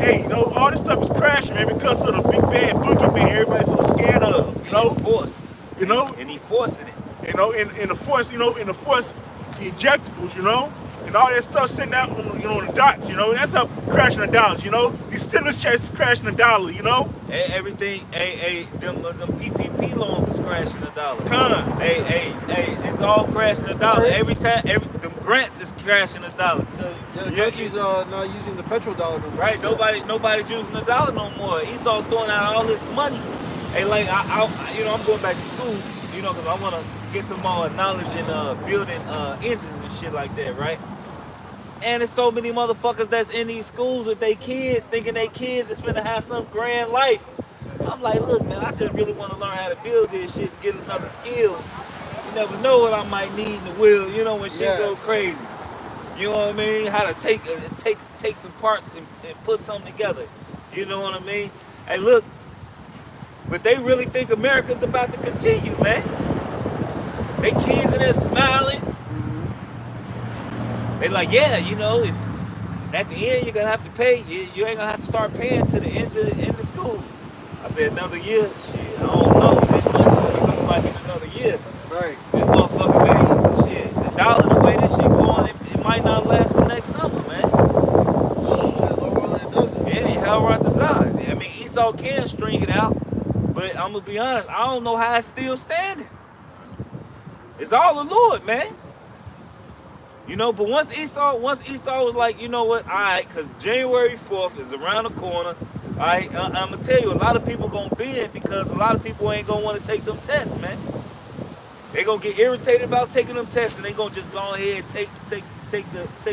Hey, you know, all this stuff is crashing, man, because of the big bad boogeyman everybody's so scared of, you know? He's forced. You know? And he forcing it. You know, in the force, the injectables, you know? and all that stuff sitting out on, on the docks, that's how crashing the dollars, These stimulus checks is crashing the dollar, Everything, them PPP loans is crashing the dollar. Ton. It's all crashing the dollar. Every time, them grants is crashing the dollar. The country's not using the petrodollar no more. Right, nobody's using the dollar no more. Esau throwing out all this money. Hey, like I'm going back to school, because I want to get some more knowledge in building engines and shit like that, right? And there's so many motherfuckers that's in these schools with their kids, thinking their kids is finna have some grand life. I'm like, look, man, I just really want to learn how to build this shit and get another skill. You never know what I might need in the wheel, when shit go crazy. You know what I mean? How to take some parts and put something together. You know what I mean? Hey, look, but they really think America's about to continue, man. They kids in there smiling. They like, yeah, if at the end you're gonna have to pay, you ain't gonna have to start paying to the end of school. I said another year, shit, I don't know. This money gonna be like in another year. Right. This motherfucker, man, shit, the dollar, the way this shit going, it might not last the next summer, man. Yeah, you hell right the side. I mean, Esau can string it out, but I'm gonna be honest, I don't know how it's still standing. It's all the Lord, man. But once Esau was like, you know what, all right, because January 4th is around the corner, all right, I'm going to tell you, a lot of people going to bend because a lot of people ain't going to want to take them tests, man. They going to get irritated about taking them tests, and they going to just go ahead and take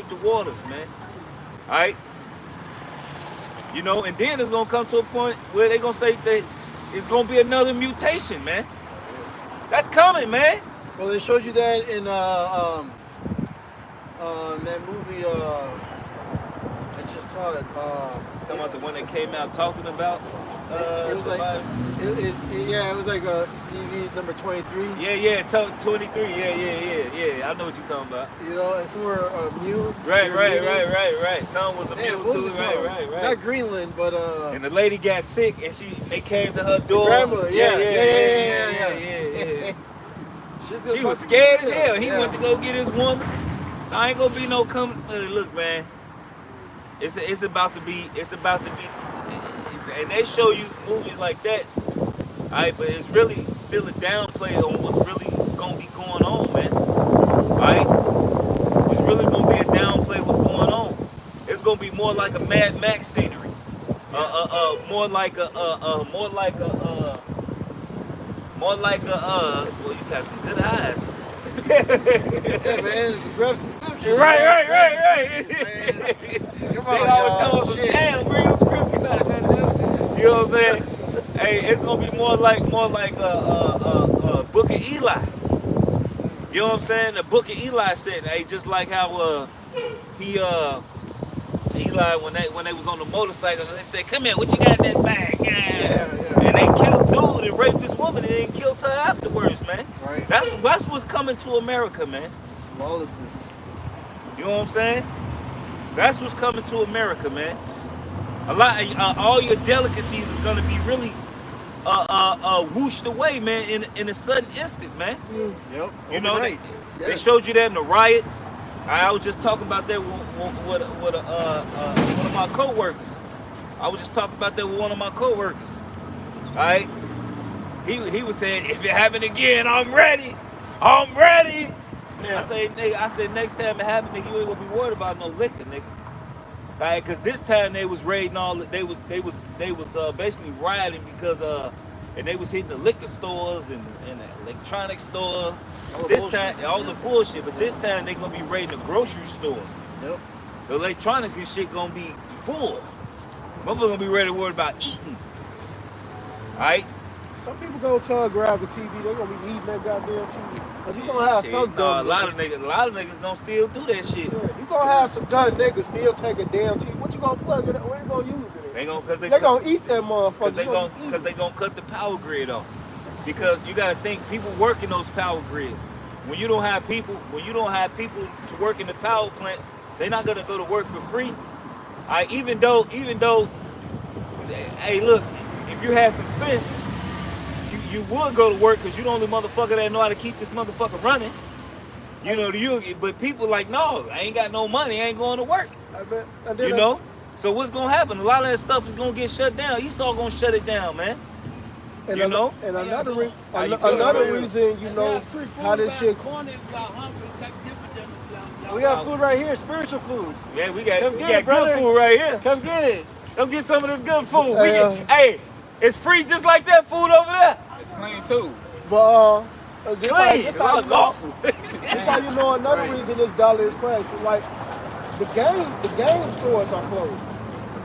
the waters, man. All right? And then it's going to come to a point where they going to say that it's going to be another mutation, man. That's coming, man. Well, they showed you that in that movie, I just saw it. Talking about the one that came out talking about. It was like, it was like CV number 23. Yeah, 23. Yeah. I know what you're talking about. And some were mute. Right. Some was a mute too. Right. Not Greenland, but And the lady got sick, and they came to her door. Grandma, yeah. She was scared as hell. He went to go get his woman. I ain't gonna be no look, man. It's about to be, and they show you movies like that. Alright, but it's really still a downplay on what's really gonna be going on, man. Alright? It's really gonna be a downplay of what's going on. It's gonna be more like a Mad Max scenery. More like a well, you got some good eyes. Yeah, man, grab some scripture. Right. Come They on, always tell y'all. us, Shit. damn, bring them scriptures. You know what I'm saying? Hey, it's gonna be more like Book of Eli. You know what I'm saying? The Book of Eli said, hey, just like how Eli when they was on the motorcycle, they said, "Come here, what you got in that bag?" Yeah. And they killed dude and raped this woman and then killed her afterwards, man. Right. That's what's coming to America, man. Lawlessness. You know what I'm saying? That's what's coming to America, man. A lot, all your delicacies is gonna be really whooshed away, man, in a sudden instant, man. Yep. You know, Overnight. they showed you that in the riots. I was just talking about that with one of my co-workers. I was just talking about that with one of my co-workers. All right? He was saying, if it happen again, I'm ready. Yeah. I said, next time it happen, nigga, you ain't gonna be worried about no liquor, nigga. All right, cause this time they was raiding they was basically rioting because and they was hitting the liquor stores and the electronic stores. This time, all the bullshit, but this time they gonna be raiding the grocery stores. Yep. The electronics and shit gonna be full. Motherfuckers gonna be ready to worry about eating. Alright? Some people gonna try to grab the TV. They gonna be eating that goddamn TV. But you gonna have some dumb a lot of niggas gonna still do that shit. Yeah, you gonna have some dumb niggas still take a damn TV. What you gonna plug it? Where you gonna use it? They gonna eat that motherfucker. Cause they gonna cut the power grid off. Because you gotta think, people work in those power grids. When you don't have people to work in the power plants, they're not gonna go to work for free. Even though, hey, look, if you had some sense, you would go to work because you the only motherfucker that know how to keep this motherfucker running. You know, but people like, no, I ain't got no money, I ain't going to work. I bet. And then You know? So what's gonna happen? A lot of that stuff is gonna get shut down. Esau gonna shut it down, man. And you know? And another How you feel, another bro? reason, you know, how this shit. We got food right here, spiritual food. Yeah, we got Come we get got it, brother. good food right here. Come get it. Come get some of this good food. Hey, It's free just like that food over there. It's clean too. But It's this clean. this It's how all you know, lawful. this how you know another reason this dollar is crashing. Like the game stores are closed.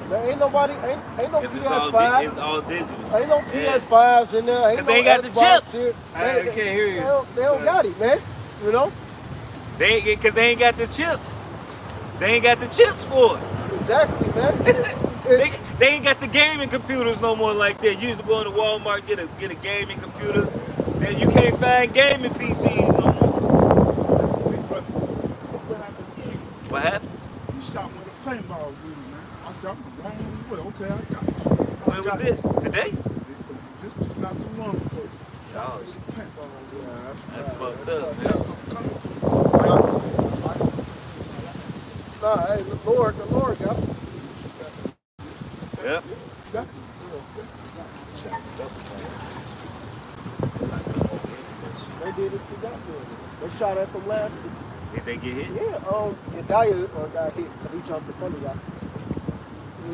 There ain't nobody, ain't no PS5. It's all digital. Ain't no PS5s in there. Ain't 'Cause no they ain't got the Xbox chips. here. I can't hear you. They don't got it, man. You know? Because they ain't got the chips. They ain't got the chips for it. Exactly, man. They ain't got the gaming computers no more like that. You used to go into Walmart, get a gaming computer. Then you can't find gaming PCs no more. What happened? You shot with a paintball dude, man. I said, I'm the wrong way. Okay, I got you. When was this? Today? Just not too long ago. Oh, Paintball dude. that's fucked up, man. That's something coming to me. Nah, hey, the Lord got it. Yep. They did it to that dude. They shot at them last week. Did they get hit? Yeah, Yedaya got hit because he jumped in front of y'all.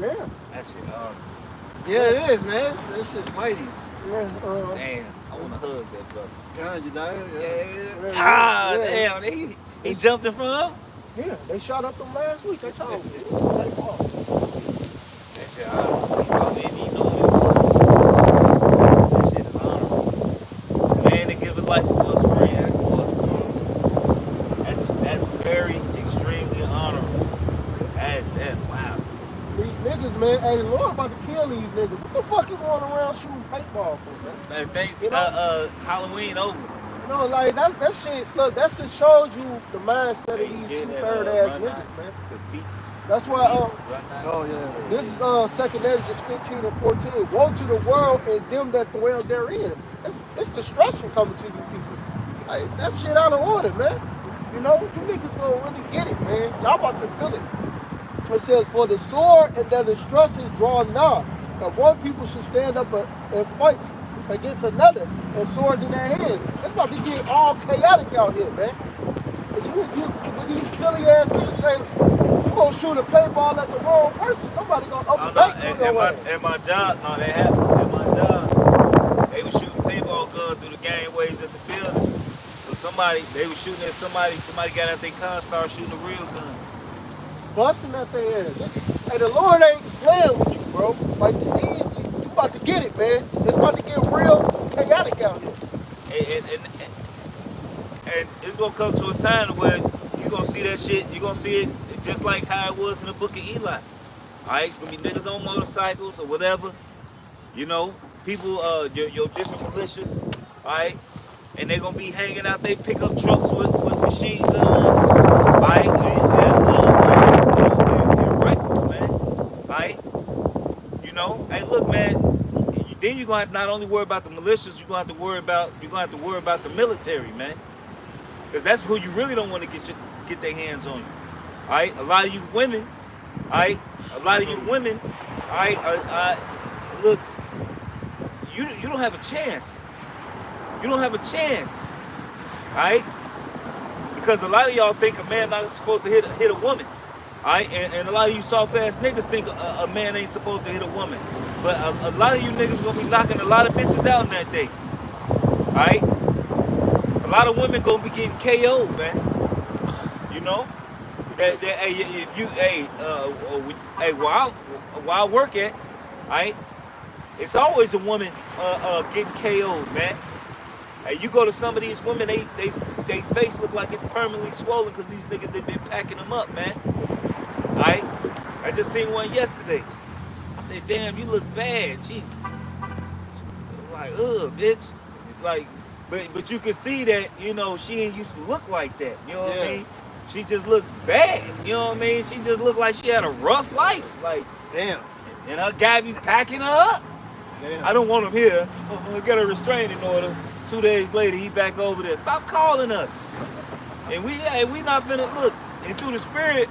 Yeah. That shit, Yeah, it is, man. This shit's mighty. Yeah, damn. I want to hug that brother. Yeah, you die. Yeah. Ah, Yeah. damn. He jumped in front of him? yeah, they shot up them last week. They told me. That shit, I probably didn't even know that. That shit is honorable. Man that give his life for his friend. That's very, extremely honorable. That's wow. These niggas, man, hey, the Lord about to kill these niggas. What the fuck you going around shooting paintball for, man? Thanks, You know? Halloween over. You know, like, that shit, look, that shit shows you the mindset of They these get that, two-third ass run niggas, out man. to feet. That's why, Oh, yeah. this is 2nd Ezra 15 and 14. Woe to the world and them that dwell therein. It's destruction coming to you people. Like, that shit out of order, man. You know, you niggas gonna really get it, man. Y'all about to feel it. It says, for the sword and their destruction draw nigh. That one people should stand up and fight against another and swords in their hands. It's about to get all chaotic out here, man. And with these silly ass niggas say, you gonna shoot a paintball at the wrong person, somebody gonna open bank through your way. At my job, no, that happened. At my job, they were shooting paintball guns through the gangways at the building. So they were shooting at somebody got out their car and started shooting a real gun. Busting at their ass. Hey, the Lord ain't playing with you, bro. Like, you about to get it, man. It's about to get real chaotic out here. And it's gonna come to a time where you're gonna see that shit, you're gonna see it just like how it was in the book of Eli. Alright, it's gonna be niggas on motorcycles or whatever, you know, people, your different militias, alright, and they're gonna be hanging out they pickup trucks with machine guns, alright, and rifles, man, alright, you know, hey look, man, then you're gonna have to not only worry about the militias, you're gonna have to worry about the military, man. Because that's who you really don't want to get their hands on you. Alright? A lot of you women, alright? Alright, look, you don't have a chance. You don't have a chance. Alright? Because a lot of y'all think a man not supposed to hit a woman. Alright? And a lot of you soft ass niggas think a man ain't supposed to hit a woman. But a lot of you niggas gonna be knocking a lot of bitches out in that day. Alright? A lot of women gonna be getting KO'd, man. You know? Where I work at, alright? It's always a woman getting KO'd, man. Hey, you go to some of these women, they face look like it's permanently swollen because these niggas, they been packing them up, man. Alright? I just seen one yesterday. I said, damn, you look bad. She like, bitch. Like, but you can see that, you know, she ain't used to look like that. You know what I mean? She just looked bad. You know what I mean? She just looked like she had a rough life. Like, Damn. and her guy be packing her up. Damn. I don't want him here. I'm gonna get a restraining order. 2 days later, he back over there. Stop calling us. And we not finna look. And through the spirit,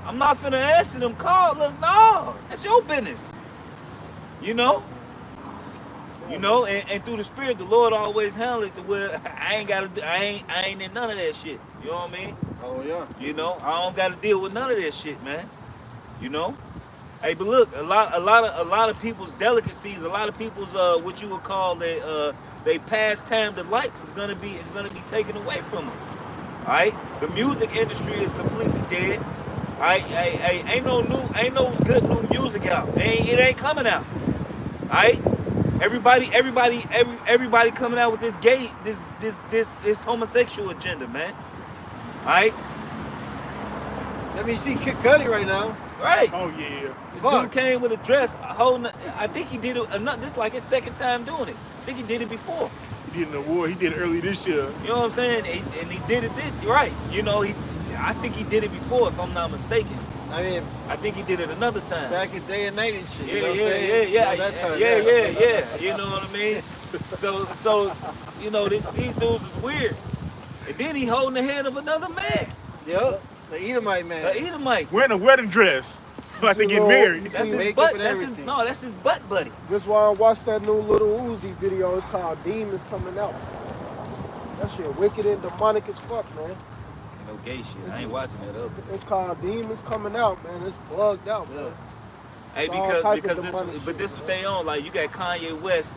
I'm not finna answer them calls. Look, no, that's your business. You know? You know, and through the spirit, the Lord always handle it to where I ain't in none of that shit. You know what I mean? Oh yeah. You know, I don't gotta deal with none of that shit, man. You know? Hey, but look, a lot of people's delicacies, a lot of people's what you would call they pastime delights is gonna be taken away from them. Alright? The music industry is completely dead. Ain't no good new music out. It ain't coming out. Alright? Everybody coming out with this homosexual agenda, man. Alright? Let me see Kid Cudi right now. Right. Oh yeah. Fuck. Dude came with a dress, I think he did it this like his second time doing it. I think he did it before. He did an award. He did it early this year. You know what I'm saying? And he did it this right. You know, I think he did it before, if I'm not mistaken. I mean, I think he did it another time. back in day and night and shit. Yeah, you know what I'm saying? yeah. That time, Yeah. You know what I mean? So you know, these dudes is weird. And then he holding the hand of another man. Yep. The Edomite man. The Edomite. Wearing a wedding dress. Like they get married. That's his Makeup butt. and That's his everything. no. That's his butt buddy. That's why I watched that new Little Uzi video. It's called Demons Coming Out. That shit wicked and demonic as fuck, man. No gay shit. I ain't watching that other. It's called Demons Coming Out, man. It's bugged out, man. Hey, It's all type of demonic shit, this man. what they on. Like you got Kanye West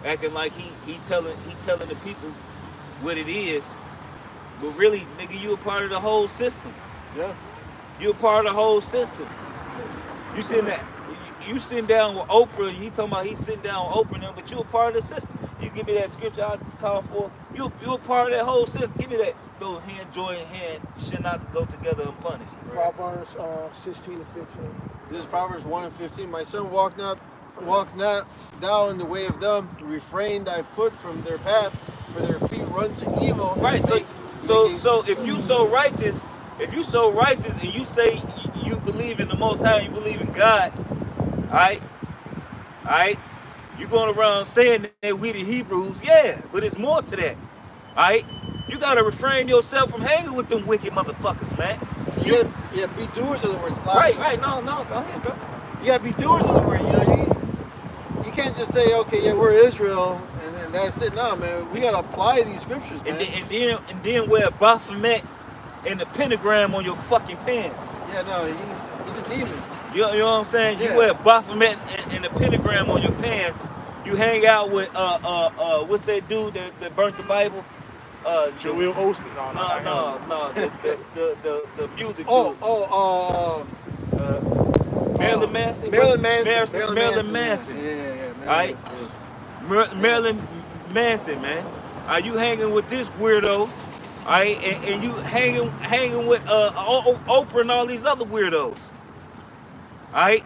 acting like he telling the people what it is, but really, nigga, you a part of the whole system. Yeah. You a part of the whole system. You sitting down with Oprah. You talking about he sitting down with Oprah now, but you a part of the system. You give me that scripture I call for. You a part of that whole system. Give me that. Though hand join hand should not go together unpunished. Proverbs 16 and 15. This is Proverbs 1 and 15. My son, walk not thou in the way of them. Refrain thy foot from their path, for their feet run to evil. Right. So if you so righteous and you say you believe in the Most High, you believe in God, all right, you going around saying that we the Hebrews, yeah, but it's more to that, all right. You gotta refrain yourself from hanging with them wicked motherfuckers, man. You gotta be doers of the word. Slap. Right. No, go ahead, bro. You gotta be doers of the word. You know, you can't just say, okay, yeah, we're Israel, and then that's it. No, man, we gotta apply these scriptures, man. And then wear Baphomet and the pentagram on your fucking pants. Yeah, no, he's a demon. You know what I'm saying? Yeah. You wear Baphomet and the pentagram on your pants. You hang out with what's that dude that burnt the Bible? Joel Osteen. No. The music Oh, dude. Marilyn Manson. Marilyn Manson. Marilyn Manson. Yeah. All right. Marilyn Manson, man. Are you hanging with this weirdo? All right, and you hanging with Oprah and all these other weirdos. All right.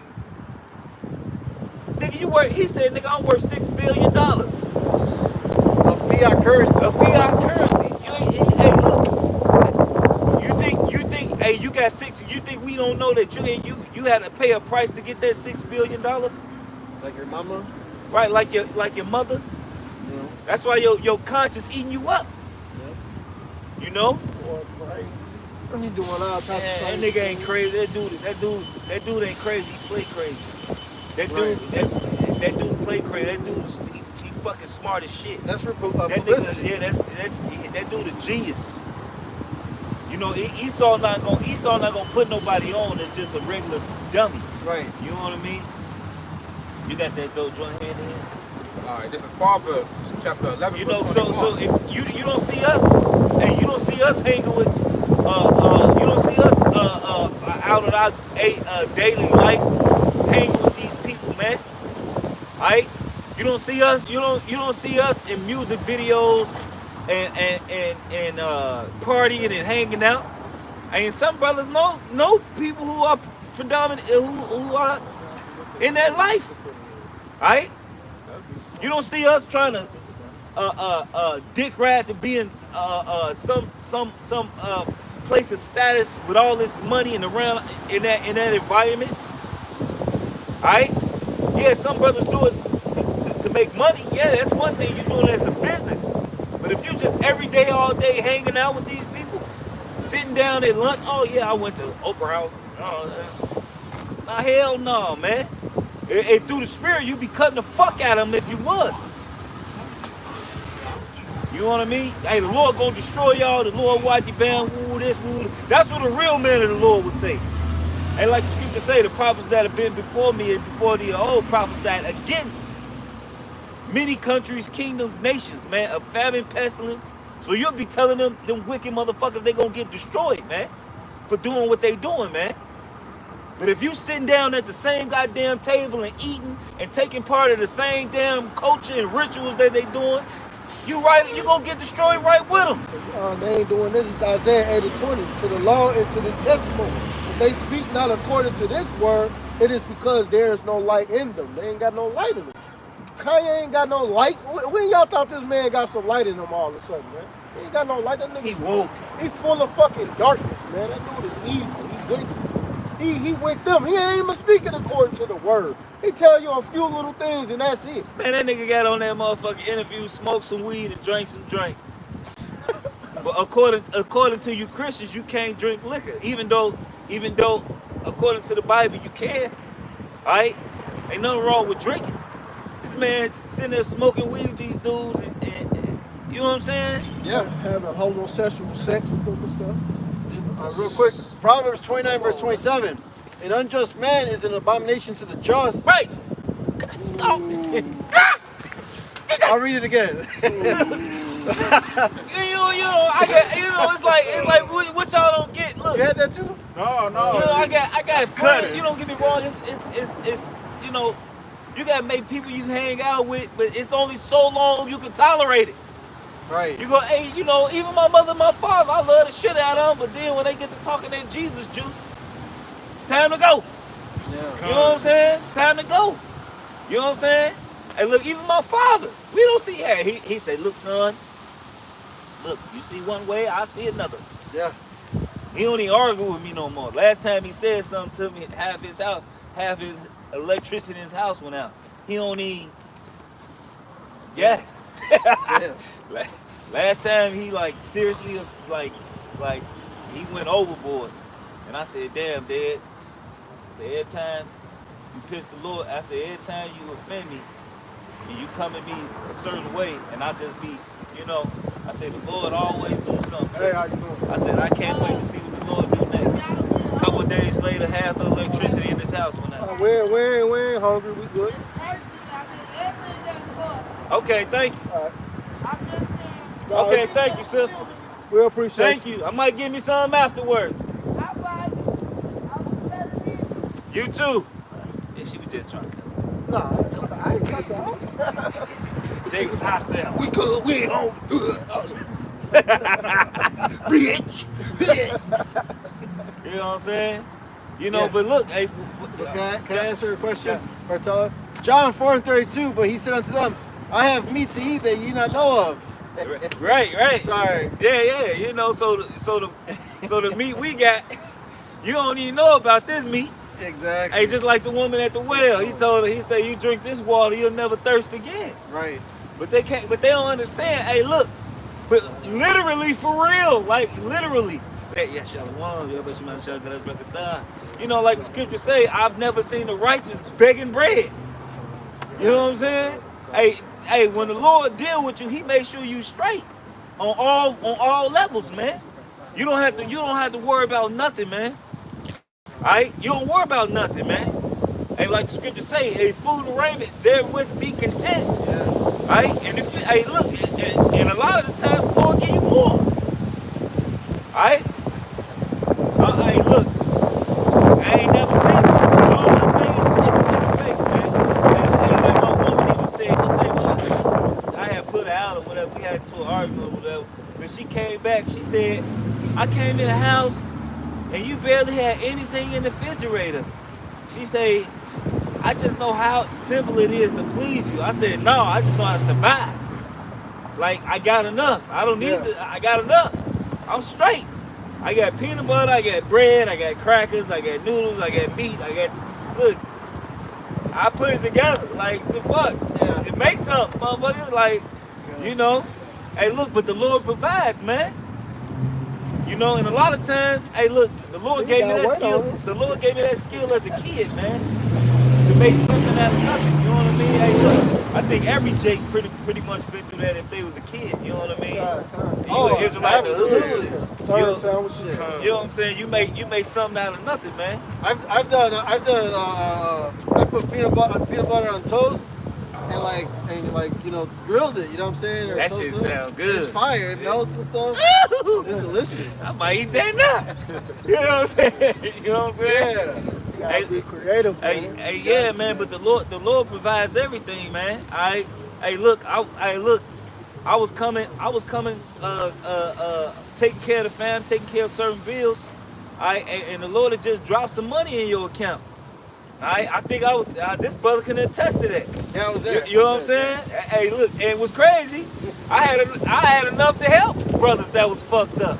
Nigga, you worth. He said, nigga, I'm worth $6 billion. Of fiat currency. A fiat currency. Hey, look. You think, hey, you got six. You think we don't know that you had to pay a price to get that $6 billion? Like your mama. Right, like your mother. Yeah. That's why your conscience eating you up. Yeah. You know? Boy, crazy. He doing all types of That crazy nigga ain't shit. crazy. That dude ain't crazy. He play crazy. That dude, Right. that dude play crazy. That dude, he fucking smart as shit. That's for That publicity. nigga, that dude a genius. You know, Esau not gonna put nobody on as just a regular dummy. Right. You know what I mean? You got that dope joint hand in hand. All right, this is Proverbs chapter 11, You verse know, 21. so if you don't see us, hey, you don't see us hanging with, you don't see us out of our daily life hanging with these people, man. Alright? You don't see us, you don't see us in music videos and partying and hanging out. And some brothers know people who are predominant who are in that life. Alright? You don't see us trying to dick ride to be in some place of status with all this money and around in that environment. Alright? Yeah, some brothers do it to make money. Yeah, that's one thing. You're doing it as a business. But if you just every day, all day hanging out with these people, Sitting down at lunch, oh yeah, I went to Oprah House. Oh, nah, hell no, man. And through the spirit, you be cutting the fuck out of them if you was. You know what I mean? Hey, the Lord gonna destroy y'all. The Lord watch you bound, woo, this, woo. That's what a real man of the Lord would say. And like the scripture say, the prophets that have been before me and before the old prophesied against many countries, kingdoms, nations, man, of famine, pestilence. So you'll be telling them wicked motherfuckers they gonna get destroyed, man, for doing what they doing, man. But if you sitting down at the same goddamn table and eating and taking part of the same damn culture and rituals that they doing, you gonna get destroyed right with them. They ain't doing this. It's Isaiah 80:20. To the law and to this testimony. If they speak not according to this word, it is because there is no light in them. They ain't got no light in them. Kanye ain't got no light. When y'all thought this man got some light in him all of a sudden, man? He ain't got no light. That nigga, He woke. He full of fucking darkness, man. That dude is evil. He wicked. He with them. He ain't even speaking according to the word. He tell you a few little things and that's it. Man, that nigga got on that motherfucking interview, smoked some weed and drank some drink. But according to you Christians, you can't drink liquor. Even though according to the Bible you can. Alright? Ain't nothing wrong with drinking. This man sitting there smoking weed with these dudes and you know what I'm saying? Yeah. Having homosexual sex with them and stuff. Real quick, Proverbs 29 verse 27. An unjust man is an abomination to the just. Right. I'll read it again. It's like what y'all don't get. Look, You had that too? No. I got friends. You don't get me wrong. It's you gotta make people you hang out with, but it's only so long you can tolerate it. Right. You go, hey, even my mother and my father, I love the shit out of them, but then when they get to talking that Jesus juice, it's time to go. Yeah. You know what I'm saying? It's time to go. You know what I'm saying? Hey, look, even my father, we don't see, hey, he said, look, son, look, you see one way, I see another. Yeah. He don't even argue with me no more. Last time he said something to me, half his electricity in his house went out. He don't even, yeah. Yeah. Last time he seriously he went overboard. And I said, damn, Dad. I said, every time you piss the Lord, I said, every time you offend me and you come at me a certain way and I just be, I said, the Lord always do something. Hey, how you doing? I said, I can't wait to see what the Lord do next. A couple of days later, half the electricity in this house went out. We ain't hungry. We good. Okay, thank you. All right. I'm just saying. Okay, thank you, sister. We appreciate Thank you. I might give me some afterwards. I buy you. I was better You too. Yeah, she was just trying to. Nah, I ain't cussing out. Jay was hostile. We good. We ain't home. Good. Rich. You know what I'm saying? Yeah. But look, hey, Can I answer a question? Or tell her? John 4:32, but he said unto them, I have meat to eat that ye not know of. right. Sorry. Yeah. So the meat we got, you don't even know about this meat. Exactly. Hey, just like the woman at the well, he said, you drink this water, you'll never thirst again. Right. But they don't understand. Hey, look, but literally for real, literally. Hey, yeah, shalom, like the scripture say, I've never seen the righteous begging bread. You know what I'm saying? Hey, when the Lord deal with you, He makes sure you straight on all levels, man. You don't have to worry about nothing, man. Alright? You don't worry about nothing, man. Hey, like the scripture say, a food and raiment, therewith be content. Yeah. Alright? And if you, look, and a lot of the times the Lord give you more. Alright? Hey, look, I ain't never seen it. All my things in the face, man. And like my woman even said, well, I had put her out or whatever. We had to argue or whatever. But she came back, she said, I came in the house and you barely had anything in the refrigerator. She said, I just know how simple it is to please you. I said, no, I just know how to survive. Like, I got enough. I don't need I got enough. I'm straight. I got peanut butter, I got bread, I got crackers, I got noodles, I got meat, look, I put it together, like, the fuck? Yeah. It makes something, motherfuckers, like, Hey, look, but the Lord provides, man. You know, and a lot of times, hey, look, the Lord You gave me gotta that work skill. on it. The Lord gave me that skill as a kid, man, to make something out of nothing. You know what I mean? Hey, look, I think every Jake pretty much been through that if they was a kid. You know what I mean? You an Israelite in the hood. absolutely. Sorry, Sam, with shit. You know what I'm saying? You make something out of nothing, man. I've done I put peanut butter on toast and like you know grilled it. You know what I'm saying? Or That shit toasted it. sound good. It's fire. It melts and stuff. It's delicious. I might eat that now. You know what I'm saying? You know what I'm saying? Yeah. You gotta be creative, man. Hey, yeah, man. But the Lord provides everything, man. Hey, look, I was coming, taking care of the fam, taking care of certain bills. And the Lord had just dropped some money in your account. I think this brother can attest to that. Yeah, I was there. You know what I'm saying? Hey, look, and it was crazy. I had enough to help brothers that was fucked up.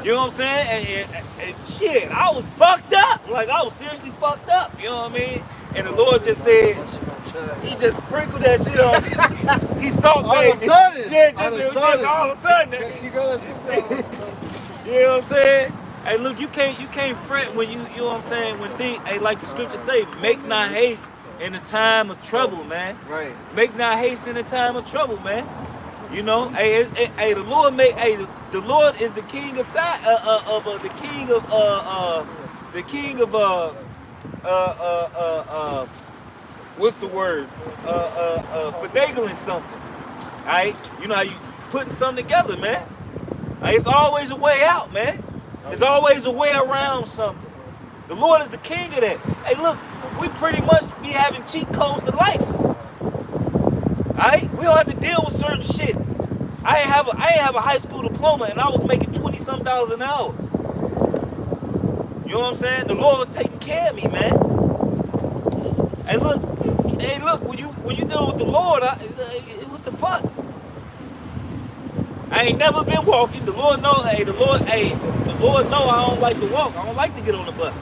You know what I'm saying? And shit, I was fucked up. Like, I was seriously fucked up. You know what I mean? And the Lord just said, he just sprinkled that shit on. He salt All of a baby. sudden. Yeah, All of a just sudden. all of a sudden. You go let's move down. You know what I'm saying? Hey, look, you can't fret when you know what I'm saying, when things, hey, like the scripture say, make not haste in the time of trouble, man. Right. Make not haste in the time of trouble, man. You know, the Lord is the king of what's the word? Finagling something. Alright? You know how you putting something together, man. It's always a way out, man. There's always a way around something. The Lord is the king of that. Hey, look, we pretty much be having cheat codes to life. Alright? We don't have to deal with certain shit. I ain't have a high school diploma and I was making $20-some an hour. You know what I'm saying? The Lord was taking care of me, man. Hey, look, when you deal with the Lord, what the fuck? I ain't never been walking. The Lord know, the Lord know I don't like to walk. I don't like to get on the bus.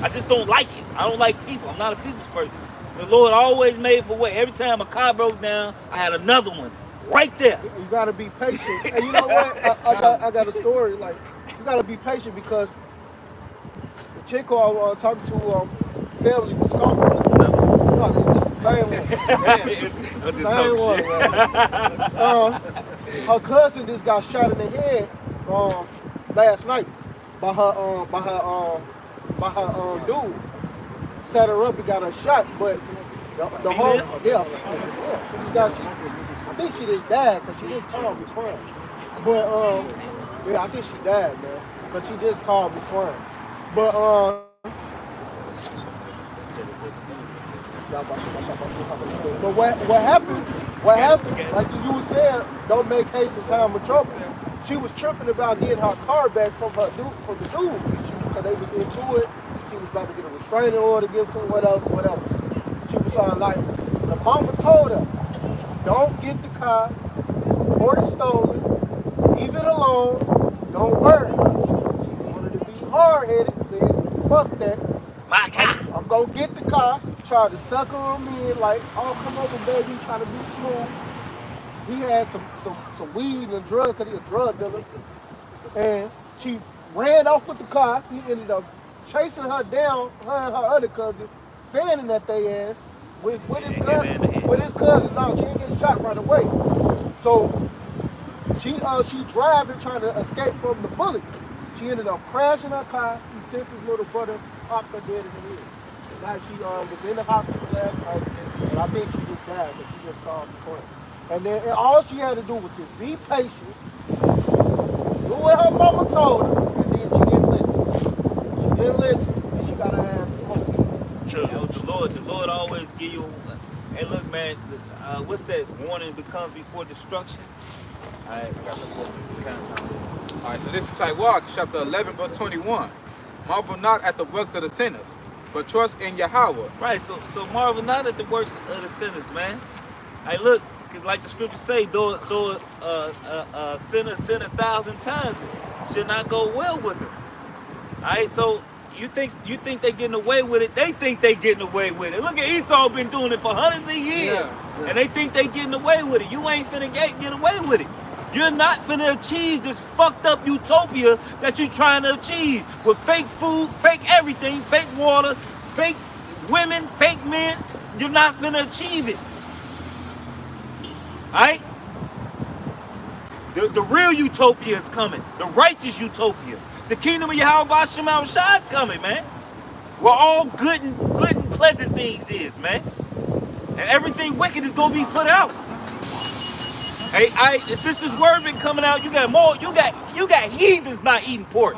I just don't like it. I don't like people. I'm not a people's person. The Lord always made for way. Every time a car broke down, I had another one right there. You gotta be patient. And you know what? I got a story. Like, you gotta be patient because the chick who I was talking to, family was scoffing. No, this is the same one. Same one, man. Her cousin just got shot in the head last night by her dude. Set her up and got her shot, but the whole she just got I think she just died because she just called me crying. But I think she died, man. But she just called me crying. But but what happened? What happened? Like you were saying, don't make haste in time of trouble. She was tripping about getting her car back from the dude because they was into it. She was about to get a restraining order against him, whatever. She was like, the mama told her, don't get the car or it's stolen, leave it alone, don't worry. She wanted to be hard-headed, said, fuck that. My car. I'm gonna get the car, try to sucker him in, like, oh, come over, baby, try to be smooth. He had some weed and drugs because he was a drug dealer. And she ran off with the car. He ended up chasing her down, her and her other cousin, fanning at their ass with his cousin. With his cousin, no, she didn't get shot right away. So she driving, trying to escape from the bullets. She ended up crashing her car. He sent his little brother, popped her dead in the head. Now she was in the hospital last night, and I think she just died because she just called me crying. And then all she had to do was just be patient, do what her mama told her, and then she didn't listen. She didn't listen, and she got her ass smoked. True. You know, the Lord always give you. Hey, look, man. What's that? Warning becomes before destruction. All right, All right, so this is Sirach, chapter 11, verse 21. Marvel not at the works of the sinners, but trust in Yahweh. Right. So marvel not at the works of the sinners, man. Hey, look. Like the scriptures say, though sinner sin 1,000 times, it should not go well with them. All right, so you think they getting away with it? They think they getting away with it. Look at Esau been doing it for hundreds of years, and they think they getting away with it. You ain't finna get away with it. You're not finna achieve this fucked up utopia that you're trying to achieve with fake food, fake everything, fake water, fake women, fake men. You're not finna achieve it. Alright? The real utopia is coming. The righteous utopia. The kingdom of Yahweh Shema Shai is coming, man. Where all good and pleasant things is, man. And everything wicked is gonna be put out. Hey, since this word been coming out, you got more. You got heathens not eating pork.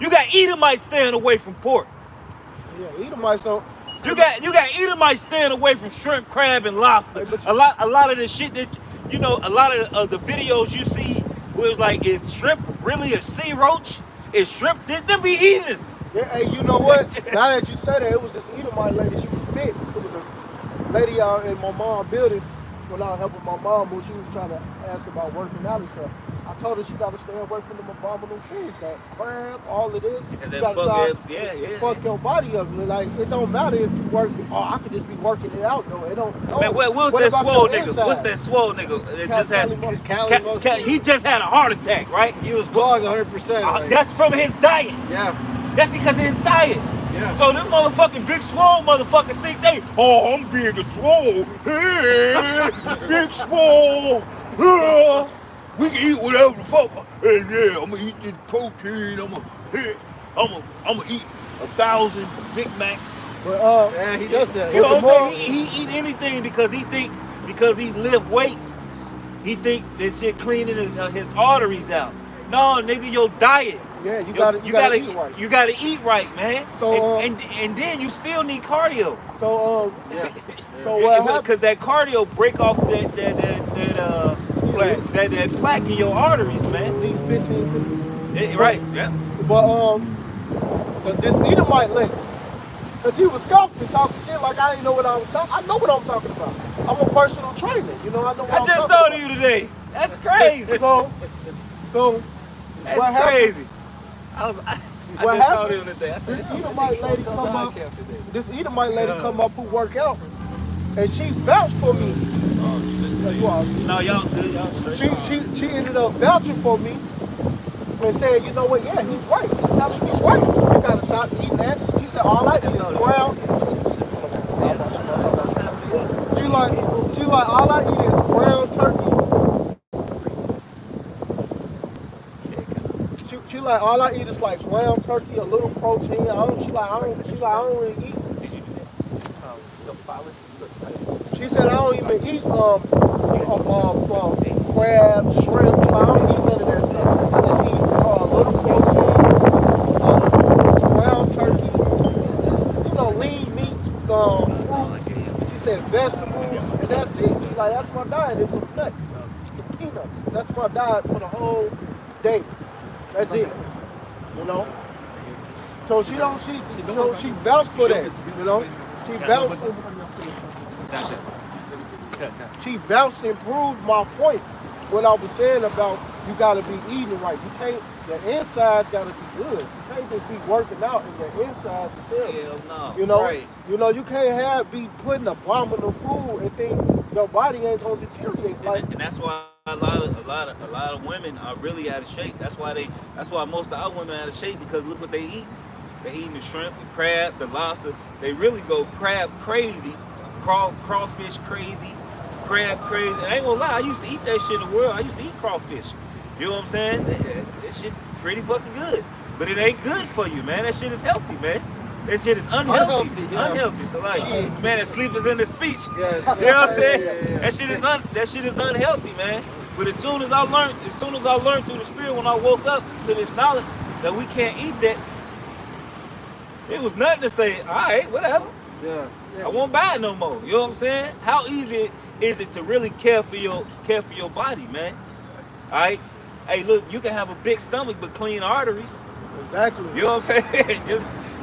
You got Edomites staying away from pork. Yeah, Edomites don't. You got Edomites staying away from shrimp, crab, and lobster. A lot of the shit that a lot of the videos you see where it's like, is shrimp really a sea roach? Is shrimp them be heathens? Yeah, hey, you know what? Now that you say that, it was this Edomite lady. She was fit. It was a lady out in my mom's building when I was helping my mom when she was trying to ask about working out and stuff. I told her she got to stay away from them abominable foods, that crab, all of this. And You then gotta fuck your body up. Like, it don't matter if you work. Oh, I could just be working it out though. It don't. No. Man, what's What that about swole your nigga? inside? What's that swole nigga? That just had He he just had a heart attack, right? He was blogged 100%. Like, That's from his diet. yeah, That's because of his diet. yeah. So them motherfucking big swole motherfuckers think I'm big and swole. Hey, big swole. We can eat whatever the fuck. Hey, yeah, I'm gonna eat this protein. I'm gonna eat 1,000 Big Macs. But Yeah, he does that. You know the what I'm saying? He eat anything because he lift weights. He think this shit cleaning his arteries out. No, nigga, your diet. yeah, you gotta eat right. You gotta eat right, man. So, and then you still need cardio. So Yeah. so what happened? Because that cardio break off that plaque in your arteries, man. These 15 minutes. Right, yeah. But this Edomite lady, cause she was scoffing and talking shit like I didn't know what I was talking. I know what I'm talking about. I'm a personal trainer, you know. I know what I I'm just talking thought about. of you today. That's crazy. So That's what happened? crazy. I What just thought happened? of you today. I said, This Edomite lady come up. This Edomite lady come up who work out, and she vouched for me. You are. no, y'all good. Y'all straight. She ended up vouching for me and said, you know what, yeah, he's right. He's telling me he's right. You gotta stop eating that. She said, all I eat is ground. She like, all I eat is ground turkey. She like, all I eat is like ground turkey, a little protein. I don't really eat. She said, I don't even eat crab, shrimp. I don't eat none of that stuff. I just eat a little protein, ground turkey, just, lean meats, fruit. She said vegetables, and that's it. She's like, that's my diet. It's some nuts, some peanuts. That's my diet for the whole day. That's it. You know. So she vouched for that. You know. She vouched for. She vouched and proved my point. What I was saying about you gotta be eating right. You can't. The insides gotta be good. You can't just be working out and your insides are terrible. Hell no. You know. Right. You know. You can't be putting abominable food and think your body ain't gonna deteriorate. Like And that's why a lot of women are really out of shape. That's why most of our women are out of shape, because look what they eat. They eating the shrimp, the crab, the lobster. They really go crab crazy, crawfish crazy, crab crazy. And I ain't gonna lie, I used to eat that shit in the world. I used to eat crawfish. You know what I'm saying? That shit pretty fucking good. But it ain't good for you, man. That shit is healthy, man. That shit is unhealthy. Unhealthy. So like, man, that sleep is in the speech. Yes. You know what I'm saying? Yeah. That shit is unhealthy, man. But as soon as I learned through the spirit, when I woke up to this knowledge that we can't eat that, it was nothing to say, all right, whatever. Yeah. I won't buy it no more. You know what I'm saying? How easy is it to really care for your body, man? All right? Hey, look, you can have a big stomach but clean arteries. exactly. You know what I'm saying?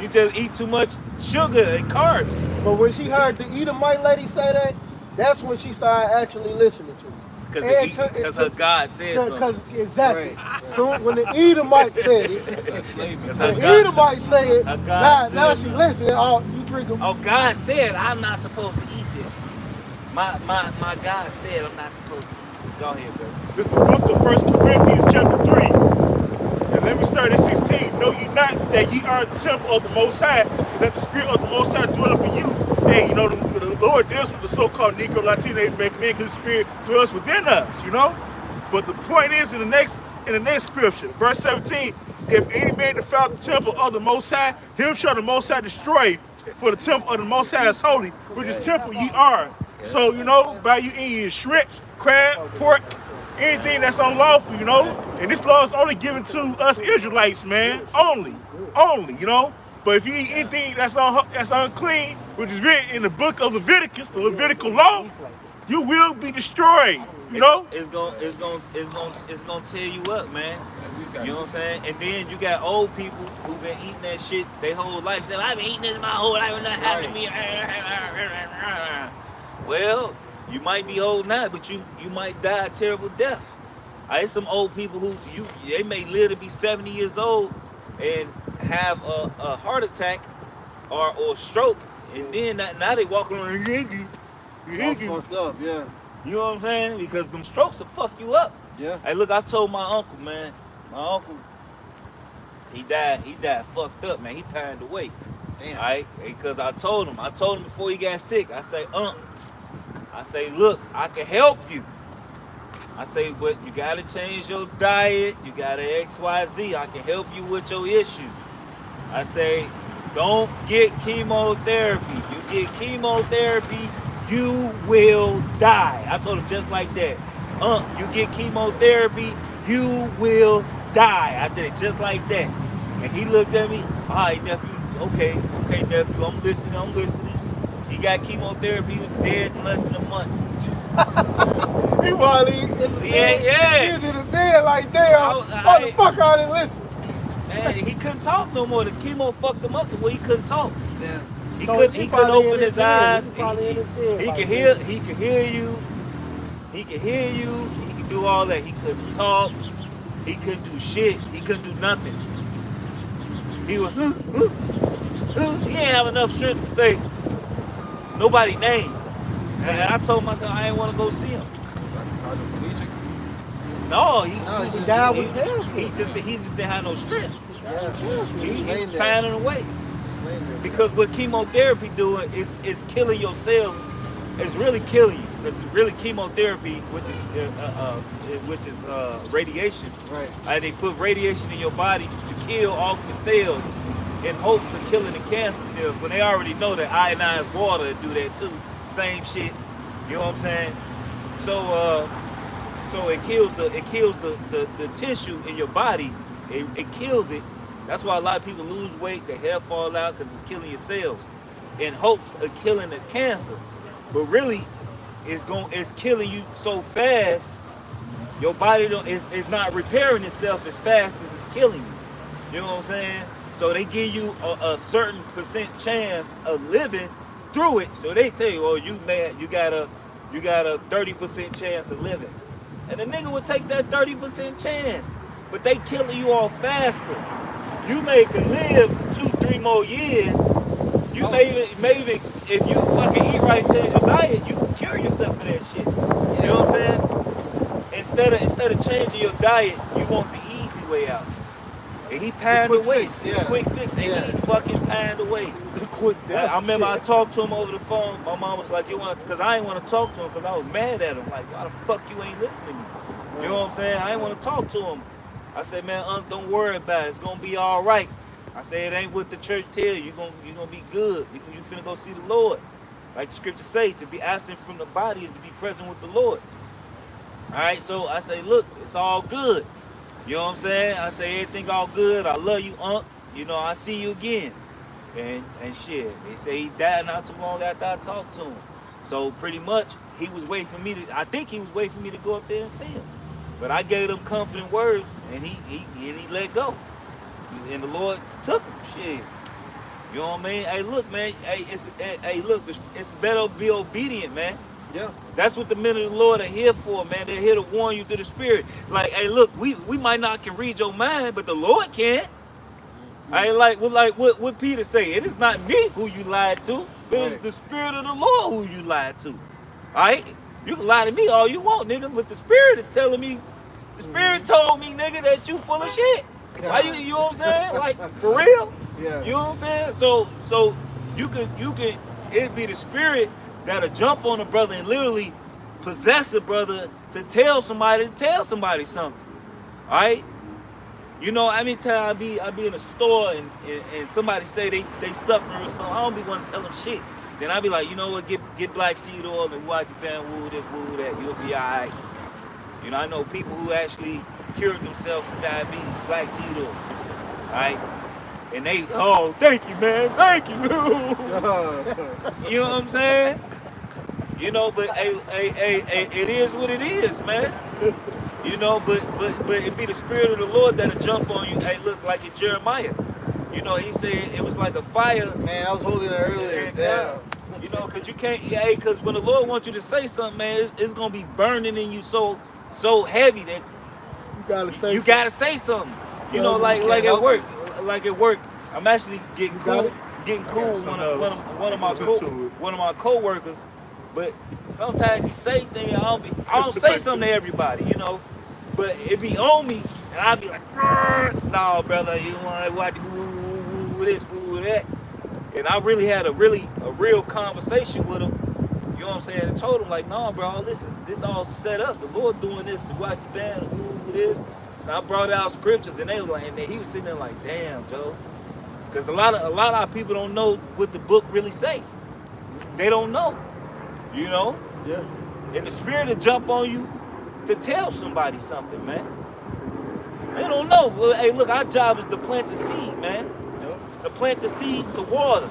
You just eat too much sugar and carbs. But when she heard the Edomite lady say that, that's when she started actually listening to me. Because her God said something. Because exactly. Right. So when the Edomite said it, Because the her God, Edomite say it, her God now said she it. listening. Oh, you drink them. Oh, God said I'm not supposed to eat this. My God said I'm not supposed to eat Go ahead, bro. This is the book of 1 Corinthians chapter 3. And let me start at 16. Know ye not that ye are the temple of the Most High, and that the Spirit of the Most High dwelleth in you. Hey, you know, the Lord deals with the so-called Negro, Latino, American man, because the Spirit dwells within us, you know? But the point is, in the next scripture, verse 17, if any man defile the temple of the Most High, him shall the Most High destroy, for the temple of the Most High is holy, which is temple ye are. So, you know, by you eating shrimps, crab, pork, anything that's unlawful, you know? And this law is only given to us Israelites, man. Only, you know? But if you eat anything that's unclean, which is written in the book of Leviticus, the Levitical law, you will be destroyed, you know? It's gonna tear you up, man. You know what I'm saying? And then you got old people who've been eating that shit their whole life. Saying, I've been eating this my whole life and nothing happened to me. Well, you might be old now, but you might die a terrible death. I had some old people who they may live to be 70 years old and have a heart attack or stroke, and then now they walk around All fucked up, yeah. You know what I'm saying? Because them strokes will fuck you up. Yeah. Hey, look, I told my uncle, man. My uncle, he died fucked up, man. He passed away. Damn. All right? Because I told him before he got sick, I say, look, I can help you. I say, but you gotta change your diet. You gotta XYZ. I can help you with your issues. I say, don't get chemotherapy. You get chemotherapy, you will die. I told him just like that. You get chemotherapy, you will die. I said it just like that. And he looked at me, all right, nephew, okay, nephew, I'm listening. He got chemotherapy, he was dead in less than a month. He probably in the bed. Yeah. He was in the bed like, damn, why the fuck I didn't listen? Man, he couldn't talk no more. The chemo fucked him up to where he couldn't talk. Damn. He So couldn't he open probably his in his head. eyes. He probably in his head He like could that. hear you. He could do all that. He couldn't talk. He couldn't do shit. He couldn't do nothing. He was he ain't have enough strength to say nobody's name. And I told myself I didn't want to go see him. No, he died with cancer. He just didn't have no strength. He Just laying was there. panning away. Just laying there. Because what chemotherapy doing is killing your cells. It's really killing you. Because really chemotherapy, which is radiation. Right. They put radiation in your body to kill off the cells in hopes of killing the cancer cells. When they already know that ionized water do that too. Same shit. You know what I'm saying? So it kills the tissue in your body. It kills it. That's why a lot of people lose weight, their hair fall out because it's killing your cells in hopes of killing the cancer. But really, it's killing you so fast, your body is not repairing itself as fast as it's killing you. You know what I'm saying? So they give you a certain percent chance of living through it. So they tell you, oh, you got a 30% chance of living. And the nigga would take that 30% chance. But they killing you off faster. You may can live 2-3 more years. You may even if you fucking eat right, change your diet, you can cure yourself for that shit. You know what I'm saying? Instead of changing your diet, you want the easy way out. And he pined away. Yeah. Quick fix. And he fucking pined away. Quick death. I remember I talked to him over the phone. My mom was like, because I didn't want to talk to him because I was mad at him. Like, why the fuck you ain't listening to me? You know what I'm saying? I didn't want to talk to him. I said, man, don't worry about it. It's going to be all right. I said, it ain't what the church tell you. You're gonna be good. You finna go see the Lord. Like the scripture say, to be absent from the body is to be present with the Lord. All right, so I say, look, it's all good. You know what I'm saying? I say, everything all good. I love you, Unc. You know, I see you again. And shit, they say he died not too long after I talked to him. So pretty much, he was waiting for me I think he was waiting for me to go up there and see him. But I gave him confident words, and he let go. And the Lord took him. Shit. You know what I mean? Hey, look, man. It's better to be obedient, man. Yeah. That's what the men of the Lord are here for, man. They're here to warn you through the Spirit. Like, hey, look, we might not can read your mind, but the Lord can. I ain't like what Peter say. It is not me who you lied to, but it's the Spirit of the Lord who you lied to. All right? You can lie to me all you want, nigga, but the spirit is telling me, the spirit told me, nigga, that you full of shit. Why you know what I'm saying? Like, for real? Yeah. You know what I'm saying? So you can, it be the spirit that'll jump on a brother and literally possess a brother to tell somebody something. All right? You know, every time I be in a store and somebody say they suffering or something, I don't be want to tell them shit. Then I be like, you know what, get black seed oil and watch your fan, woo this, woo that, you'll be all right. You know, I know people who actually cured themselves of diabetes, black seed oil. All right? And they, oh, thank you, man, thank you. You know what I'm saying? You know, but it is what it is, man. You know, but it be the spirit of the Lord that'll jump on you. Hey, look, like in Jeremiah. You know, he said it was like a fire. Man, I was holding it earlier. Damn. You know, because you can't, because when the Lord wants you to say something, man, it's going to be burning in you so heavy that you gotta say something. You know, like at work. Like at work, I'm actually getting cool with one of my co-workers. But sometimes he say things, I don't say something to everybody, you know. But it be on me, and I be like, no, brother, you want to watch woo this, woo that. And I really had a real conversation with him. You know what I'm saying? And told him like, no, bro, this all set up. The Lord doing this to watch the band, woo this. And I brought out scriptures, and they were like, and he was sitting there like, damn, Joe, because a lot of our people don't know what the book really say. They don't know. You know? Yeah. And the spirit will jump on you to tell somebody something, man. They don't know. Well, hey, look, our job is to plant the seed, man. Yep. To plant the seed, to water.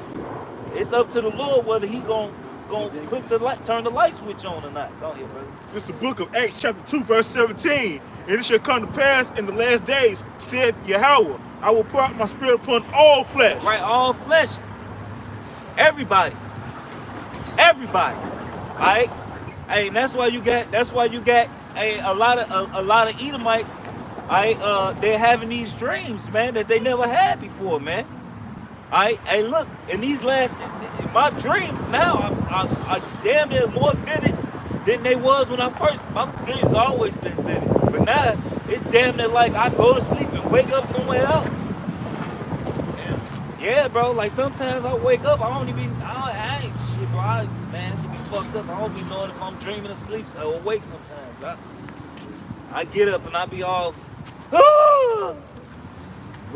It's up to the Lord whether he gonna put the light, turn the light switch on or not. Go ahead, brother. It's the book of Acts chapter 2, verse 17. And it shall come to pass in the last days, said Yahweh, I will pour out my spirit upon all flesh. Right, all flesh. Everybody. Everybody. All right? Hey, and that's why you got hey, a lot of Edomites, all right, they're having these dreams, man, that they never had before, man. All right? Hey, look, in my dreams now are damn near more vivid than they was when my dreams always been vivid. But now, it's damn near like I go to sleep and wake up somewhere else. Yeah, bro, like sometimes I wake up, I ain't shit, bro, man, shit be fucked up. I don't be knowing if I'm dreaming or sleep or awake sometimes. I get up and I be all, bro,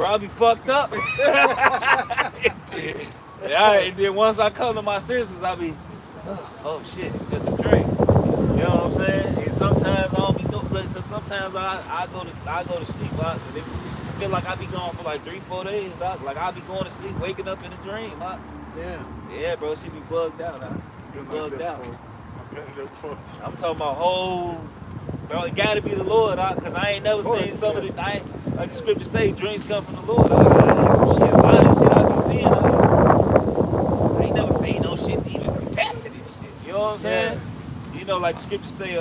I be fucked up. And then once I come to my senses, I be, oh shit, just a dream. You know what I'm saying? And sometimes I don't be doing, because sometimes I go to sleep. I feel like I be gone for like 3-4 days. I be going to sleep, waking up in a dream. Yeah, bro, she be bugged out. Bugged out. I'm talking about whole, bro. It gotta be the Lord, because I ain't never seen some of the. Like the scripture say, dreams come from the Lord. Shit, a lot of shit I be seeing. I ain't never seen no shit to even compare to this shit. You know what I'm saying? You know, like the scripture say,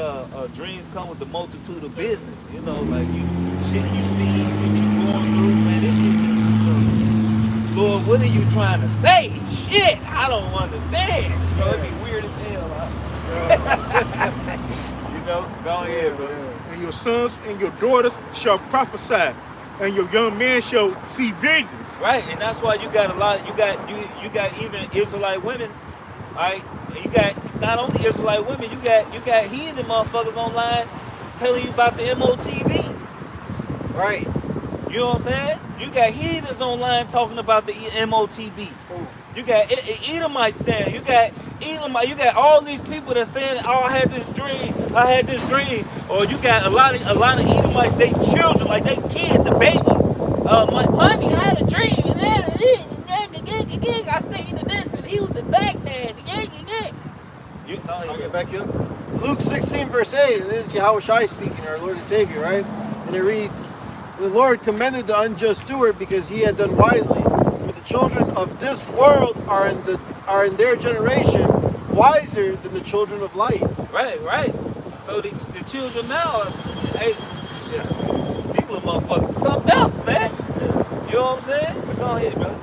dreams come with the multitude of business. You know, like shit you see, shit you going through, man. This shit just be so. Lord, what are you trying to say? Shit, I don't understand. You know, it be weird as hell. You know, go ahead, bro. And your sons and your daughters shall prophesy, and your young men shall see visions. Right, and that's why you got a lot. You got even Israelite women, right? And you got not only Israelite women, you got heathen motherfuckers online telling you about the MOTB. Right. You know what I'm saying? You got heathens online talking about the MOTB. You got Edomites saying, you got Edomite, you got all these people that saying, oh, I had this dream. Or you got a lot of Edomites, they children, like they kids, the babies. Mommy, I had a dream, and I seen this, and he was the black man. I'll get back up. Luke 16, verse 8, and this is Yahweh Shai speaking, our Lord and Savior, right? And it reads, the Lord commended the unjust steward because he had done wisely. For the children of this world are in their generation wiser than the children of light. Right. So the children now, hey, these little motherfuckers, something else, man. You know what I'm saying? Go ahead, brother.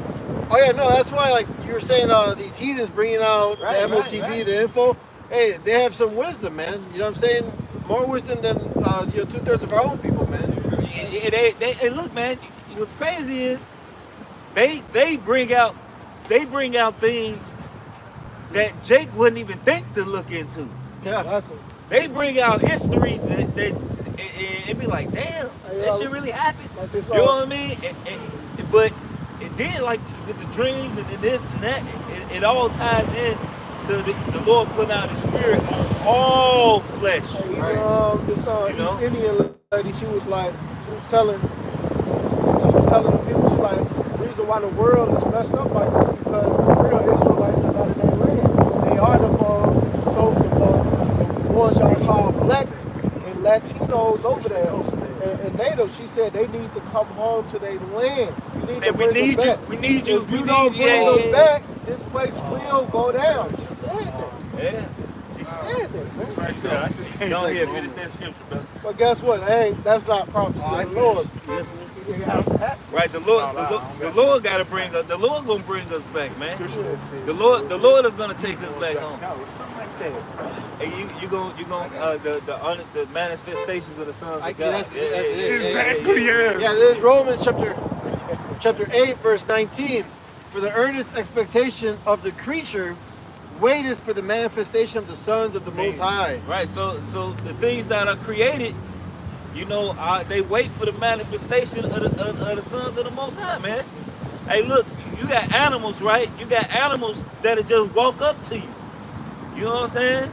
Oh yeah, no, that's why, like you were saying, these heathens bringing out the MOTB, the info. hey, they have some wisdom, man. You know what I'm saying? More wisdom than 2/3 of our own people, man. And look, man, what's crazy is they bring out things that Jake wouldn't even think to look into. Yeah. Exactly. They bring out history that it be like, damn, that shit really happened. Like this, You know what I mean? But it did, like with the dreams and this and that, it all ties in to the Lord putting out His Spirit on all flesh. Even Right. this You know? East Indian lady, she was telling the people, she like, the reason why the world is messed up like this because the real Israelites are not in their land. They are the ones y'all call blacks and Latinos over there and natives. She said they need to come home to their land. You need Say, to bring them back. we need you. If you don't bring them back, this place will go down. She said that. Yeah. She said that, man. Right there. I just can't Go say ahead, Romans. finish that scripture, brother. But guess what? That's not prophecy Oh, I of the Lord. finished. Yes. It has to happen. Right, the Lord got to bring us. The Lord gonna bring us back, man. Scripture that says, The Lord is gonna take us back home. God, or something like that. Hey, you gonna the manifestations of the sons of God. That's it. That's it. Exactly, yeah. Yeah, there's Romans chapter 8, verse 19. For the earnest expectation of the creature waiteth for the manifestation of the sons of the Most High. Right, so the things that are created, they wait for the manifestation of the sons of the Most High, man. Hey, look, you got animals, right? You got animals that'll just walk up to you. You know what I'm saying?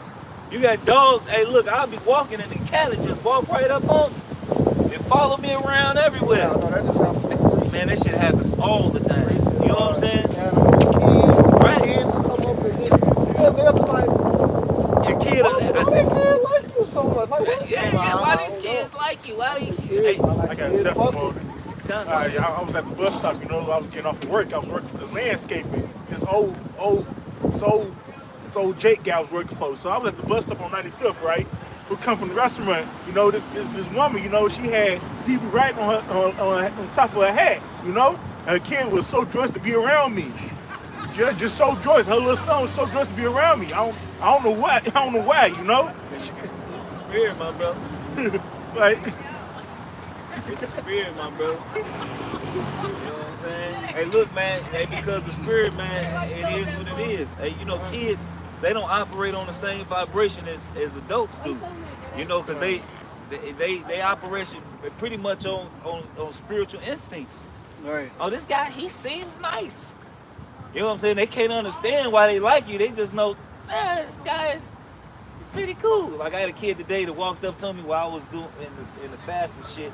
You got dogs. Hey, look, I'll be walking and the cat will just walk right up on me. They follow me around everywhere. No, that just happens. Man, that shit happens all the time. You know what I'm saying? Animals, kids, Right. kids come up and hit you. And they're like, Your kid, why they can't like you so much? Like, what? yeah, why these kids like you? Why these Kids, hey, I like I got a kids, testimony. tell me. I was at the bus stop, I was getting off of work. I was working for the landscaping. This old Jake guy I was working for. So I was at the bus stop on 95th, right? We come from the restaurant, this woman, she had people writing on top of her hat, And her kid was so joyous to be around me. Just so joyous. Her little son was so joyous to be around me. I don't know why, It's the spirit, my brother. Like, It's the spirit, my brother. You know what I'm saying? Hey, look, man. Hey, because the spirit, man, it is what it is. Hey, kids, they don't operate on the same vibration as adults do. Because they operate pretty much on spiritual instincts. Right. Oh, this guy, he seems nice. You know what I'm saying? They can't understand why they like you. They just know, this guy is pretty cool. Like, I had a kid today that walked up to me while I was doing in the fast and shit,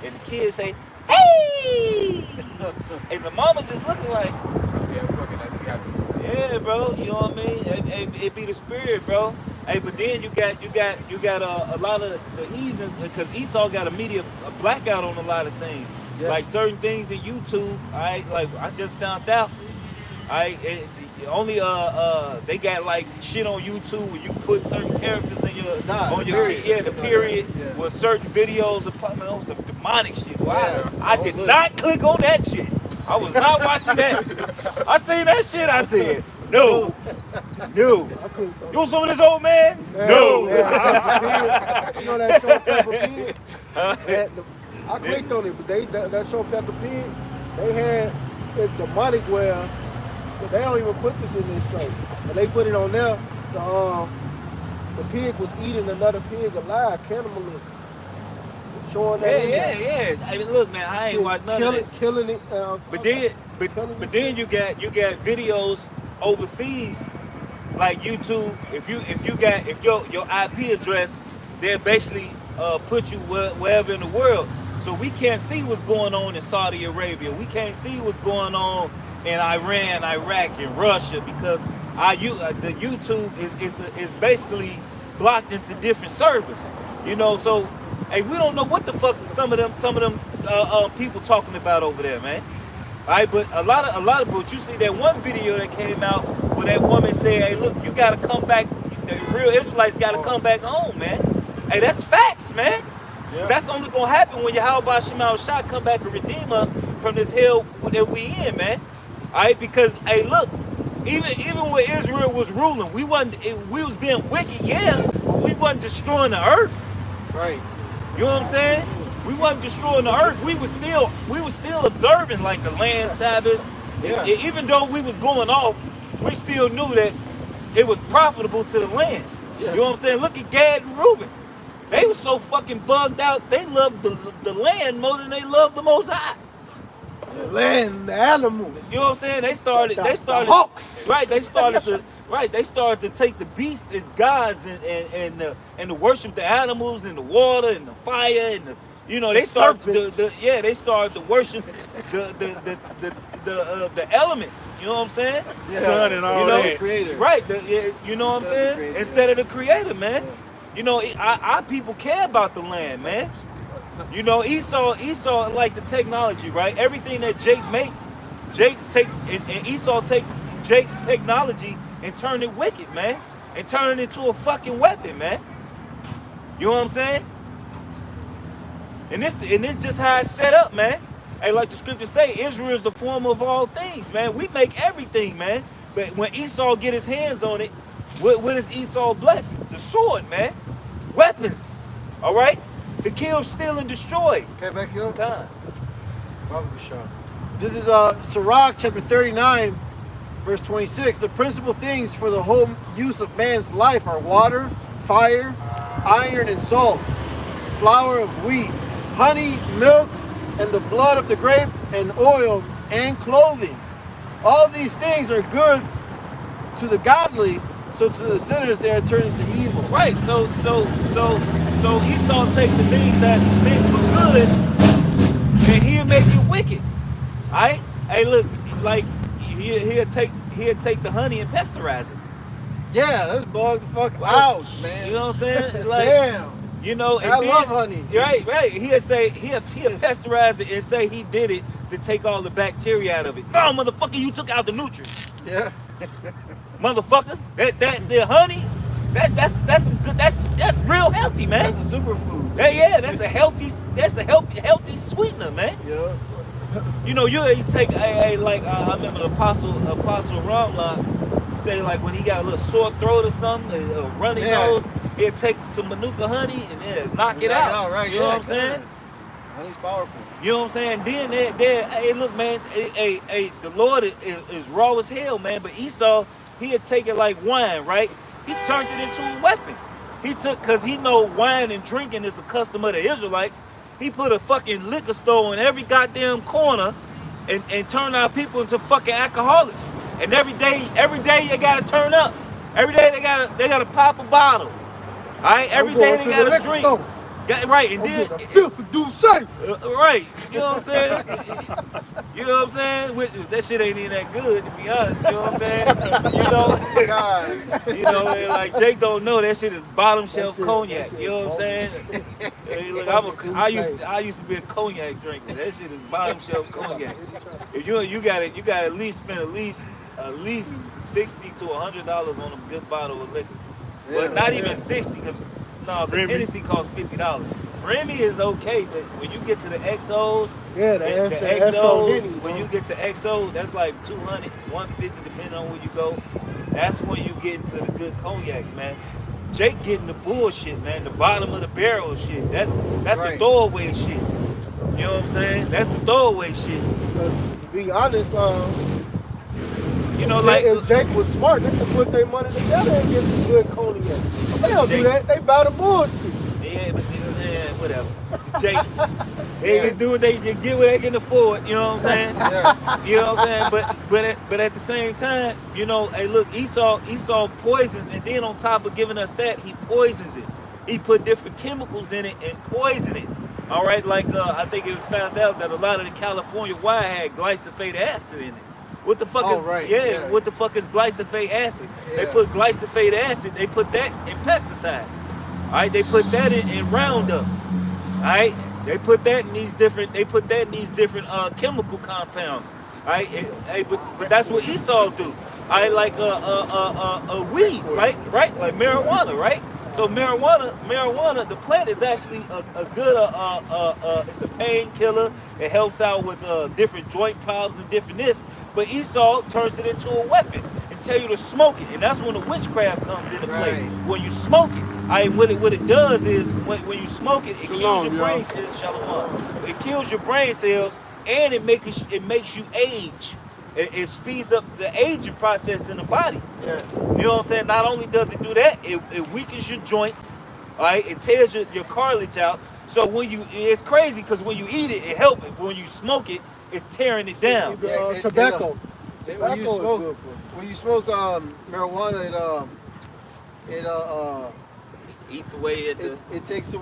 and the kid say, "Hey!" And the mama just looking like, Yeah, looking at me happy. yeah, bro. You know what I mean? It be the spirit, bro. Hey, but then you got a lot of the heathens, because Esau got a blackout on a lot of things. Yeah. Like certain things in YouTube, like I just found out. They got like shit on YouTube where you put certain characters in the period Yeah. with certain videos of some demonic shit. Well, Yeah. I did not click on that shit. I was not watching that. I seen that shit. I said, no. You want some of this old man? No. You know that Salt Pepper Pig? I clicked on it, but that Salt Pepper Pig, they had it demonic where they don't even put this in this tray. But they put it on there. The pig was eating another pig alive, cannibalism. Showing that. Yeah. I mean, look, man, I ain't watched none of that. Killing it. But then you got videos overseas, like YouTube. If your IP address, they'll basically put you wherever in the world. So we can't see what's going on in Saudi Arabia. We can't see what's going on in Iran, Iraq, and Russia, because the YouTube is basically blocked into different servers. So hey, we don't know what the fuck some of them people talking about over there, man. All right, but a lot of but you see that one video that came out where that woman said, "Hey, look, you gotta come back. The real Israelites gotta come back home, man." Hey, that's facts, man. Yeah. That's only gonna happen when Yahweh Shema Shah come back and redeem us from this hell that we in, man. All right, because hey, look, even when Israel was ruling, we was being wicked, yeah, but we wasn't destroying the earth. Right. You know what I'm saying? We wasn't destroying the earth. We was still observing like the land Sabbaths. Yeah. Even though we was going off, we still knew that it was profitable to the land. Yeah. You know what I'm saying? Look at Gad and Reuben. They were so fucking bugged out. They loved the land more than they loved the Most High. The land, the animals. You know what I'm saying? They started The hawks. right. They started to take the beast as gods and to worship the animals and the water and the fire and they started they started to worship the elements. You know what I'm saying? Yeah. Sun and all You know, that. Creator. Right. You know what I'm Instead of the saying? creator. Instead of the creator, man. You know, our people care about the land, man. You know, Esau like the technology, right? Everything that Jake makes, and Esau take Jake's technology and turn it wicked, man. And turn it into a fucking weapon, man. You know what I'm saying? And this just how it's set up, man. Hey, like the scriptures say, Israel is the form of all things, man. We make everything, man. But when Esau get his hands on it, what is Esau blessing? The sword, man. Weapons. All right? To kill, steal, and destroy. Okay, back here. Time. This is Sirach chapter 39, verse 26. The principal things for the whole use of man's life are water, fire, iron, and salt, flour of wheat, honey, milk, and the blood of the grape, and oil, and clothing. All these things are good to the godly, so to the sinners they are turned into evil. Right. So Esau take the things that's meant for good, and he'll make it wicked. All right. Hey, look, like he'll take the honey and pasteurize it. Yeah, that's bugged the fuck out, man. You know what I'm saying? Like, damn. you know, and I then, love honey. Right. He'll pasteurize it and say he did it to take all the bacteria out of it. No, motherfucker, you took out the nutrients. Yeah. Motherfucker, that the honey, that's good. That's real healthy, man. That's a superfood. That's a healthy sweetener, man. Yeah. You know, you take like I remember the Apostle Ramla say like when he got a little sore throat or something, a runny nose, he'll take some Manuka honey and then knock it out. Right? You know what I'm saying? Honey's powerful. You know what I'm saying? Then hey, look, man, the Lord is raw as hell, man. But Esau, he'd take it like wine, right? He turned it into a weapon. Cause he know wine and drinking is a custom of the Israelites. He put a fucking liquor store in every goddamn corner and turned our people into fucking alcoholics. And every day you gotta turn up. Every day they gotta pop a bottle. All right, every day they gotta drink. Right, and then Filthy Douce. right, you know what I'm saying? You know what I'm saying? That shit ain't even that good, to be honest. You know what I'm saying? You know, like Jake don't know that shit is bottom shelf cognac. You know what I'm saying? Hey, look, I used to be a cognac drinker. That shit is bottom shelf cognac. If you got at least spend at least $60 to $100 on a good bottle of liquor. But not even 60, because Hennessy costs $50. Remy is okay, but when you get to the XOs, the XOs, when you get to XO, that's like 200, 150, depending on where you go. That's when you get into the good cognacs, man. Jake getting the bullshit, man, the bottom of the barrel shit. That's the throwaway shit. You know what I'm saying? That's the throwaway shit. To be honest, you know, like if Jake was smart, they could put their money together and get some good cognac. They don't do that. They buy the bullshit. Yeah, but whatever. Jake, they can do what they get what they can afford. You know what I'm saying? Yeah. You know what I'm saying? But at the same time, you know, hey, look, Esau poisons, and then on top of giving us that, he poisons it. He put different chemicals in it and poison it. All right, like I think it was found out that a lot of the California wine had glyphosate acid in it. What the fuck what the fuck is glyphosate acid? Yeah. They put glyphosate acid, they put that in pesticides. All right, they put that in Roundup. All right, they put that in these different chemical compounds. All right, but that's what Esau do. I like a weed, right, like marijuana, right? So marijuana, the plant is actually a good it's a painkiller. It helps out with different joint problems and different this. But Esau turns it into a weapon. And tell you to smoke it, and that's when the witchcraft comes into play. Right. When you smoke it, what it does is when you smoke it, it kills Shalom, your brain cells. Shalom. It kills your brain cells, and it makes you age. It speeds up the aging process in the body. Yeah. You know what I'm saying? Not only does it do that, it weakens your joints. All right, it tears your cartilage out. So it's crazy because when you eat it, it helps. But when you smoke it, it's tearing it down. Yeah, Tobacco. When you Tobacco is smoke, good for when you smoke marijuana, Eats away at the. it takes shit.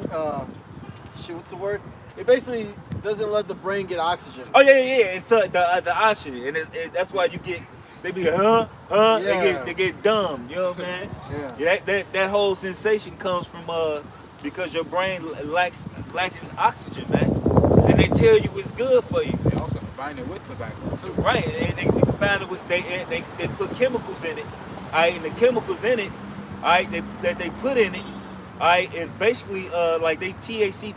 What's the word? It basically doesn't let the brain get oxygen. Oh yeah. It's the oxygen, and that's why you get. They be Yeah. They get dumb. You know what I'm saying? Yeah. That whole sensation comes from because your brain lacking oxygen, man. And they tell you it's good for you. They also combine it with tobacco too. Right, and they combine it with they put chemicals in it. Alright, and the chemicals in it, alright, that they put in it, alright, is basically like they THC.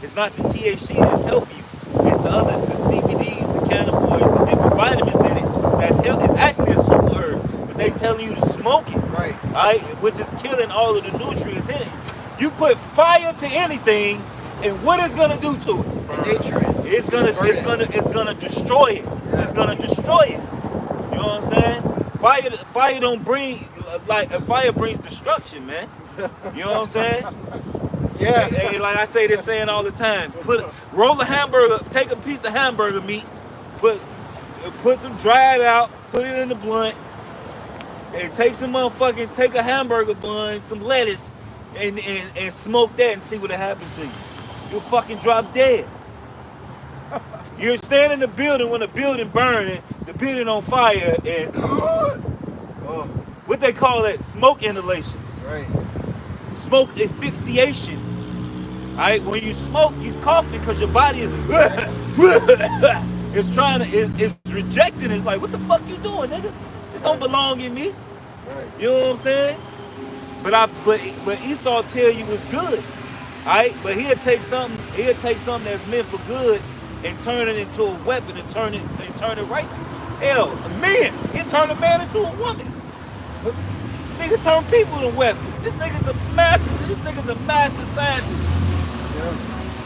It's not the THC that's helping you. It's the CBDs, the cannabinoids, the different vitamins in it. That's help. It's actually a super herb, but they telling you to smoke it. Right. Alright, which is killing all of the nutrients in it. You put fire to anything, and what it's gonna do to it? The nature in it. It's gonna destroy it. It's gonna destroy it. You know what I'm saying? Fire don't bring fire brings destruction, man. You know what I'm saying? Yeah. Hey, like I say this saying all the time. Roll a hamburger, take a piece of hamburger meat, put some dried out, put it in the blunt, and take a hamburger bun, some lettuce, and smoke that and see what happens to you. You'll fucking drop dead. You're standing in the building when the building burning, the building on fire, and Oh, what they call it, smoke inhalation, right. smoke asphyxiation. All right, when you smoke, you coughing because your body is it's rejecting. It's like, what the fuck you doing, nigga? This don't belong in me. Right. You know what I'm saying? But Esau tell you it's good. Alright? But he'll take something that's meant for good and turn it into a weapon and turn it right to hell, a man. He'll turn a man into a woman. Nigga turn people into weapons. This nigga's a master scientist. Yeah.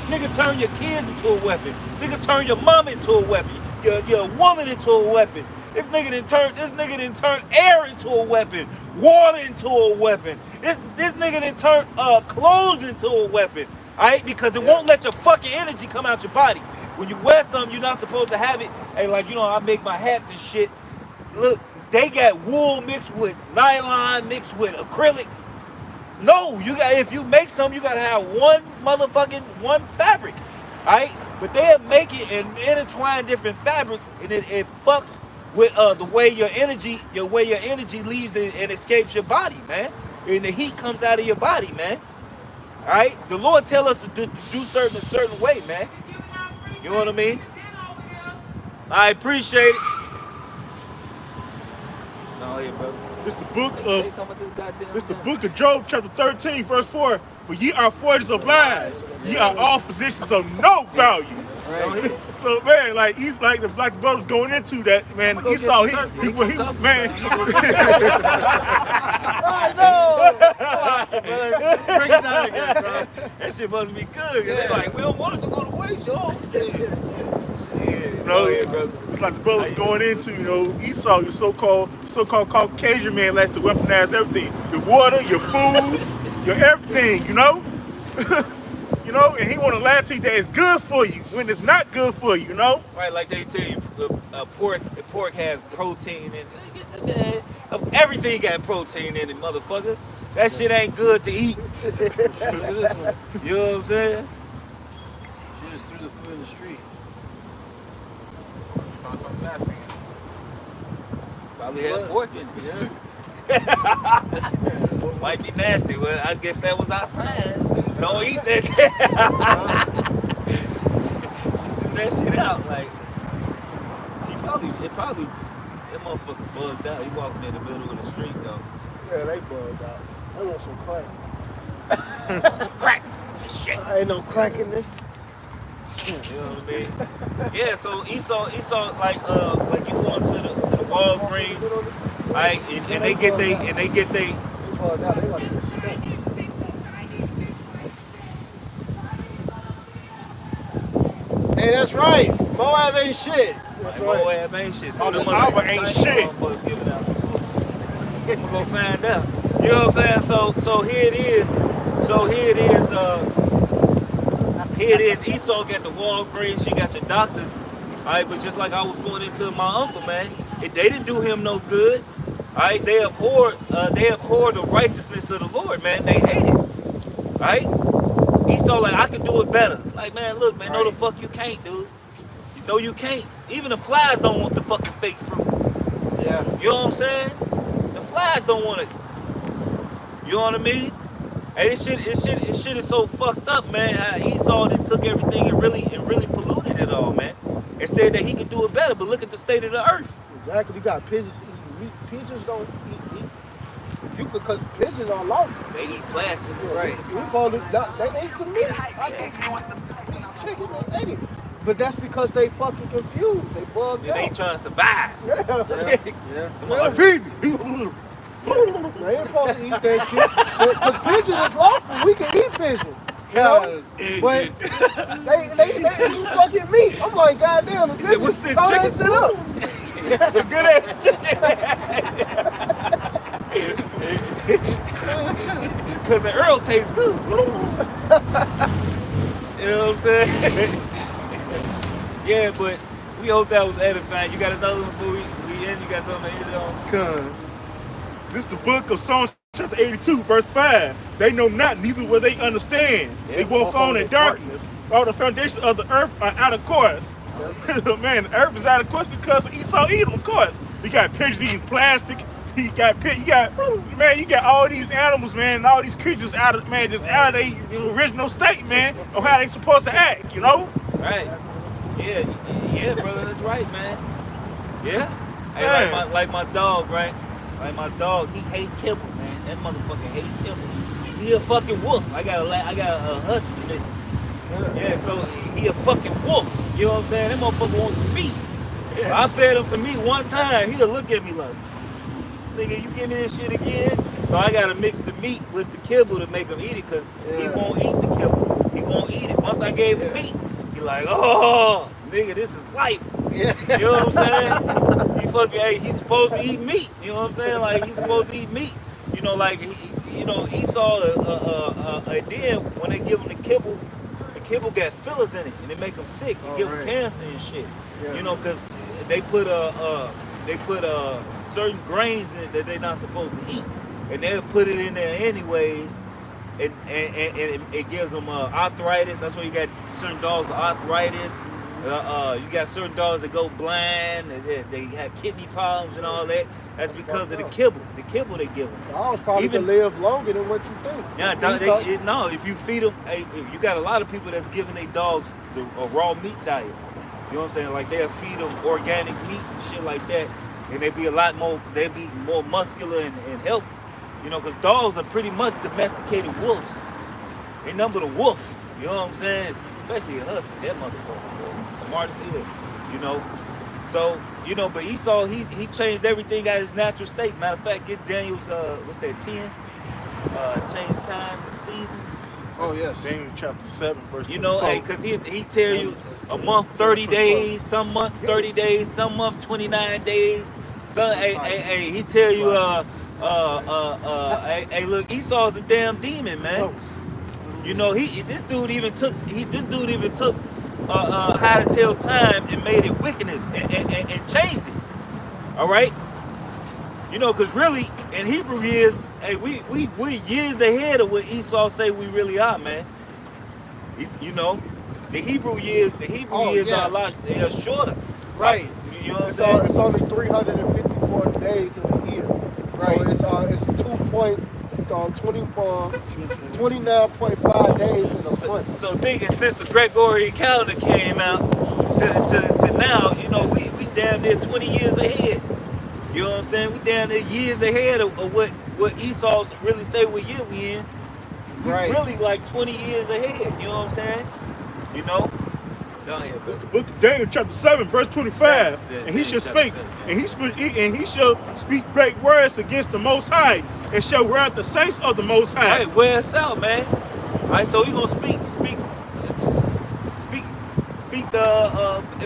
Nigga turn your kids into a weapon. Nigga turn your mom into a weapon. Your woman into a weapon. This nigga done turn air into a weapon, water into a weapon. This nigga done turn clothes into a weapon. Alright? Because it won't let your fucking energy come out your body. When you wear something, you're not supposed to have it. Hey, like, you know, I make my hats and shit. Look, they got wool mixed with nylon, mixed with acrylic. No, if you make something, you gotta have one fabric. Alright? But they'll make it and intertwine different fabrics, and it fucks with the way your energy leaves and escapes your body, man. And the heat comes out of your body, man. Alright? The Lord tell us to do a certain way, man. You know what I mean? I appreciate it. No, yeah, brother. It's the book Hey, of talking about this goddamn It's the thing. book of Job, chapter 13, verse 4. But ye are forgers of lies. Ye are all physicians of no value. Right. So man, like he's like the black brother going into that, man. Go Esau, get some turkey. man. I know. Bring it down again, bro. That shit must be good. 'Cause they like, we don't want it to go to waste, y'all. Shit. No, Go ahead, brother. it's like the brother's going into, you know, Esau, your so-called Caucasian man likes to weaponize everything. Your water, your food, your everything, you know? You know, and he want to lie to you that it's good for you when it's not good for you, you know? Right, like they tell you, pork has protein in it. Everything got protein in it, motherfucker. That shit ain't good to eat. Look at this one. You know what I'm saying? You just threw the food in the street. Found something nasty. Probably had pork in it. Yeah. Might be nasty, but I guess that was our sign. Don't eat that. She threw that shit out like. That motherfucker bugged out. He walking in the middle of the street though. Yeah, they bugged out. I want some crack. Crack. Shit. Ain't no crack in this. You know what I mean? Yeah, so Esau, like you going to the Walgreens. Alright, and they get they Well, now they gotta get spanked. Hey, that's right. Moab ain't shit. Like, Moab ain't shit. So Oh, them Moab motherfuckers ain't think shit. motherfuckers giving out some food. I'm gonna go find out. You know what I'm saying? So here it is. Here it is. Esau got the Walgreens. You got your doctors. All right, but just like I was going into my uncle, man, they didn't do him no good. All right, they abhorred the righteousness of the Lord, man. They hate it. All right, Esau like I can do it better. Like, man, look, man, no the fuck you can't, dude. No, you can't. Even the flies don't want the fucking fake fruit. Yeah. You know what I'm saying? The flies don't want it. You know what I mean? Hey, this shit is so fucked up, man. How Esau done took everything and really polluted it all, man. And said that he could do it better, but look at the state of the earth. Exactly. You got pigeons eating meat. Pigeons don't eat. You could, because pigeons are lawful. They eat plastic. Right. We call it, they ate some meat. Chicken, they ate it. But that's because they fucking confused. They bugged They ain't out. trying to survive. Yeah. Come on, feed me. They ain't supposed to eat that shit. Because pigeon is lawful. We can eat pigeon. You know? But they eat fucking meat. I'm like, goddamn. He said, what's this, Throw that chicken? shit up. That's a good ass chicken. Because the Earl tastes good. You know what I'm saying? Yeah, but we hope that was edifying. You got another one before we end? You got something to end it on? This is the book of Psalms chapter 82, verse 5. They know not, neither will they understand. Yeah, they walk on in darkness. All the foundations of the earth are out of course. Man, the earth is out of course because Esau eat them, of course. You got pigeons eating plastic. You got all these animals, man, and all these creatures just out of their original state, man, of how they supposed to act, you know? Right. Yeah, brother, that's right, man. Yeah. Hey, Man. like my dog, right? Like my dog, he hate kibble, man. That motherfucker hate kibble. He a fucking wolf. I got a husky mix. Yeah, so he a fucking wolf. You know what I'm saying? That motherfucker wants some meat. I fed him some meat one time. He'll look at me like, nigga, you give me this shit again? So I gotta mix the meat with the kibble to make him eat it, cause he won't eat the kibble. He won't eat it. Once I gave him meat, he like, oh, nigga, this is life. Yeah. You know what I'm saying? He fucking, hey, he's supposed to eat meat. You know what I'm saying? Like, he's supposed to eat meat. You know, like, Esau, then when they give him the kibble got fillers in it, and they make him sick. You give him cancer and shit. Yeah. You know, because they put certain grains in it that they're not supposed to eat, and they'll put it in there anyways, and it gives them arthritis. That's why you got certain dogs with arthritis. You got certain dogs that go blind, and they have kidney problems and all that. That's because of the kibble they give them. Dogs probably Even- can live longer than what you think. Yeah, no, if you feed them, hey, you got a lot of people that's giving their dogs a raw meat diet. You know what I'm saying? Like they'll feed them organic meat and shit like that, and they be more muscular and healthy. You know, because dogs are pretty much domesticated wolves. They number the wolf. You know what I'm saying? Especially a husky, that motherfucker, boy. Smart as hell. You know. So, you know, but Esau, he changed everything at his natural state. Matter of fact, get Daniel's, 10? Change times and seasons. Oh, yes. Daniel chapter 7, verse 24. You know, hey, because he tell you a month 30 days, some months 30 days, some months 29 days. Some, hey, he tell you, hey, look, Esau's a damn demon, man. You know, this dude even took how to tell time and made it wickedness and changed it. All right. You know, because really in Hebrew years, hey, we're years ahead of what Esau say we really are, man. You know, the Hebrew years are a lot shorter. Right. You know what I'm saying? It's only 354 days in a year. Right. So it's 29.5 days in a month. So thinking since the Gregorian calendar came out to now, you know, we damn near 20 years ahead. You know what I'm saying? We damn near years ahead of what Esau's really say what year we in. We Right. really like 20 years ahead. You know what I'm saying? You know? Go ahead, bro. It's the book of Daniel, chapter 7, verse 25. Yeah, And he shall Daniel speak, chapter 7, and he shall speak great words against the Most High, and shall wear out the saints of the Most High. Right, wear us out, man. All right, so he gonna speak,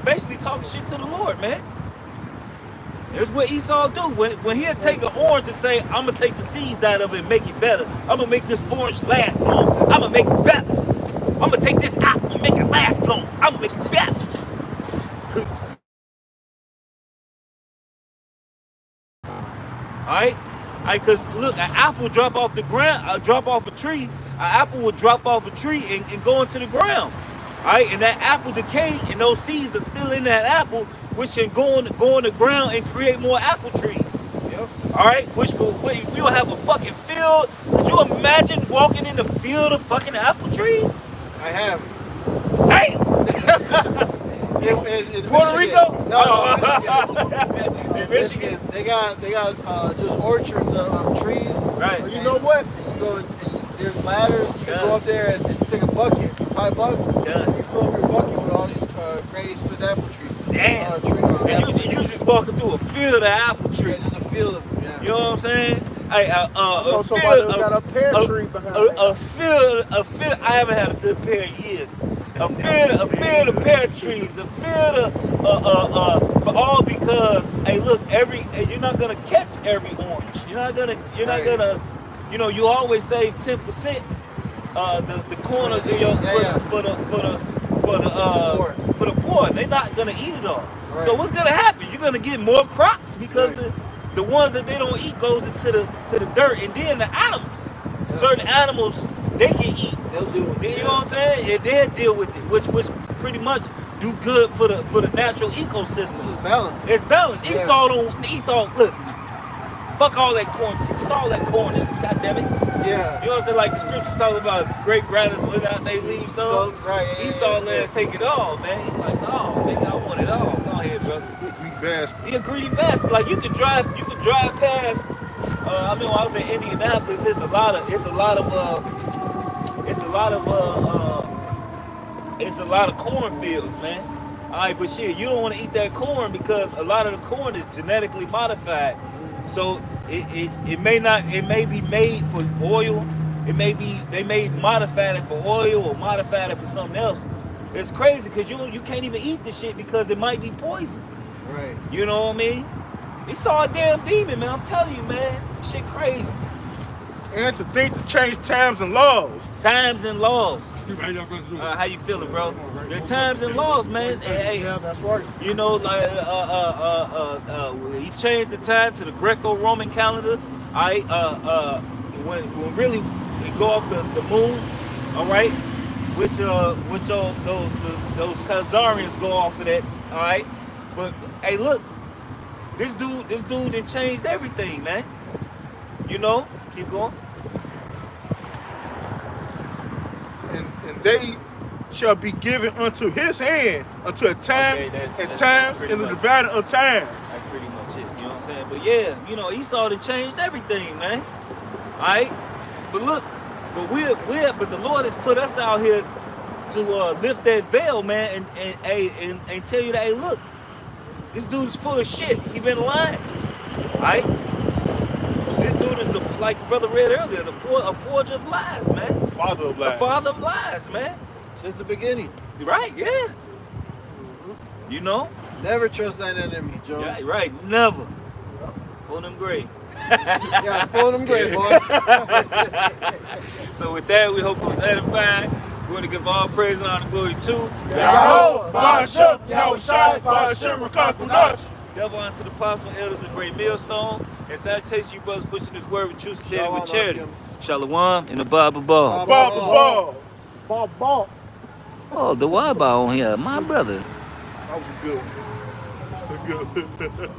basically talking shit to the Lord, man. That's what Esau do. When he'll take an orange and say, I'm gonna take the seeds out of it and make it better. I'm gonna make this orange last long. I'm gonna make it better. I'm gonna take this out and make it last long. I'm gonna make it better. Alright? Cause look, an apple drop off the ground, drop off a tree, an apple would drop off a tree and go into the ground. Alright, and that apple decay and those seeds are still in that apple, which can go on the ground and create more apple trees. Yep. Alright, we'll have a fucking field. Could you imagine walking in the field of fucking apple trees? I have. Damn! In Puerto Michigan. Rico? No, In in Michigan? Michigan. They got just orchards of trees. Right. And you know what? And you go and there's ladders. You can go up there and you take a bucket for $5. Yeah. And you fill up your bucket with all these Granny Smith apple trees. Damn. Apple And you just walking through a field of apple trees. trees. Yeah, just a field of them. Yeah. You know what I'm saying? Hey, a somebody field, got a pear tree behind a field. I haven't had a good pear in years. A field of pear trees. A field of, but all because, hey, look, you're not gonna catch every orange. You're not gonna, you know, you always save 10%. The corners of your for the poor. They're not gonna eat it all. Right. So what's gonna happen? You're gonna get more crops because the ones that they don't eat goes into the dirt, and then the animals, certain animals, they can eat. They'll deal with it. You know what I'm saying? And they'll deal with it, which pretty much do good for the natural ecosystem. This is balance. It's balanced. Yeah. Esau, look, fuck all that corn, put all that corn in, goddammit. Yeah. You know what I'm saying? Like the scriptures talk about great brothers without they leave some. Right. Esau let us take it all, man. He's like, no, nigga, I want it all. Go ahead, brother. He a greedy bastard. Like you could drive past. I mean, when I was in Indianapolis, it's a lot of cornfields, man. All right, but shit, you don't want to eat that corn because a lot of the corn is genetically modified. So it may be made for oil. They may modify it for oil or modify it for something else. It's crazy because you can't even eat the shit because it might be poison. Right. You know what I mean? He saw a damn demon, man. I'm telling you, man. Shit crazy. And to think to change times and laws. Times and laws. How you feeling, bro? The times and laws, man. Hey, Yeah, that's right. you know, like he changed the time to the Greco-Roman calendar. When really it go off the moon, all right. Which those Khazarians go off of that, all right. But hey, look, this dude done changed everything, man. You know, keep going. And they shall be given unto his hand until a time and times and the dividing of times. That's pretty much it. You know what I'm saying? But yeah, you know, Esau done changed everything, man. All right, but look, but the Lord has put us out here to lift that veil, man, and tell you that, hey, look, this dude's full of shit. He been lying. All right. This dude is like the brother read earlier, a forger of lies, man. Father of lies. The father of lies, man. Since the beginning. Right? Yeah. You know? Never trust that enemy, Joe. Yeah, right. Never. For them great. Yeah, phone them great, boy. So with that, we hope it was edifying. We want to give all praise and honor and glory to Yahweh, Ba'ashem, Yahweh Shai, Ba'ashem, Rakakunash. Devil unto the apostle and elders of great millstone. And salutation you brothers pushing this word with truth, sincerity, Shalom, with charity. Akim. Shalom and the Baba Ball. Baba Ball. Ball. Oh, the Waba on here, my brother. That was good. Good.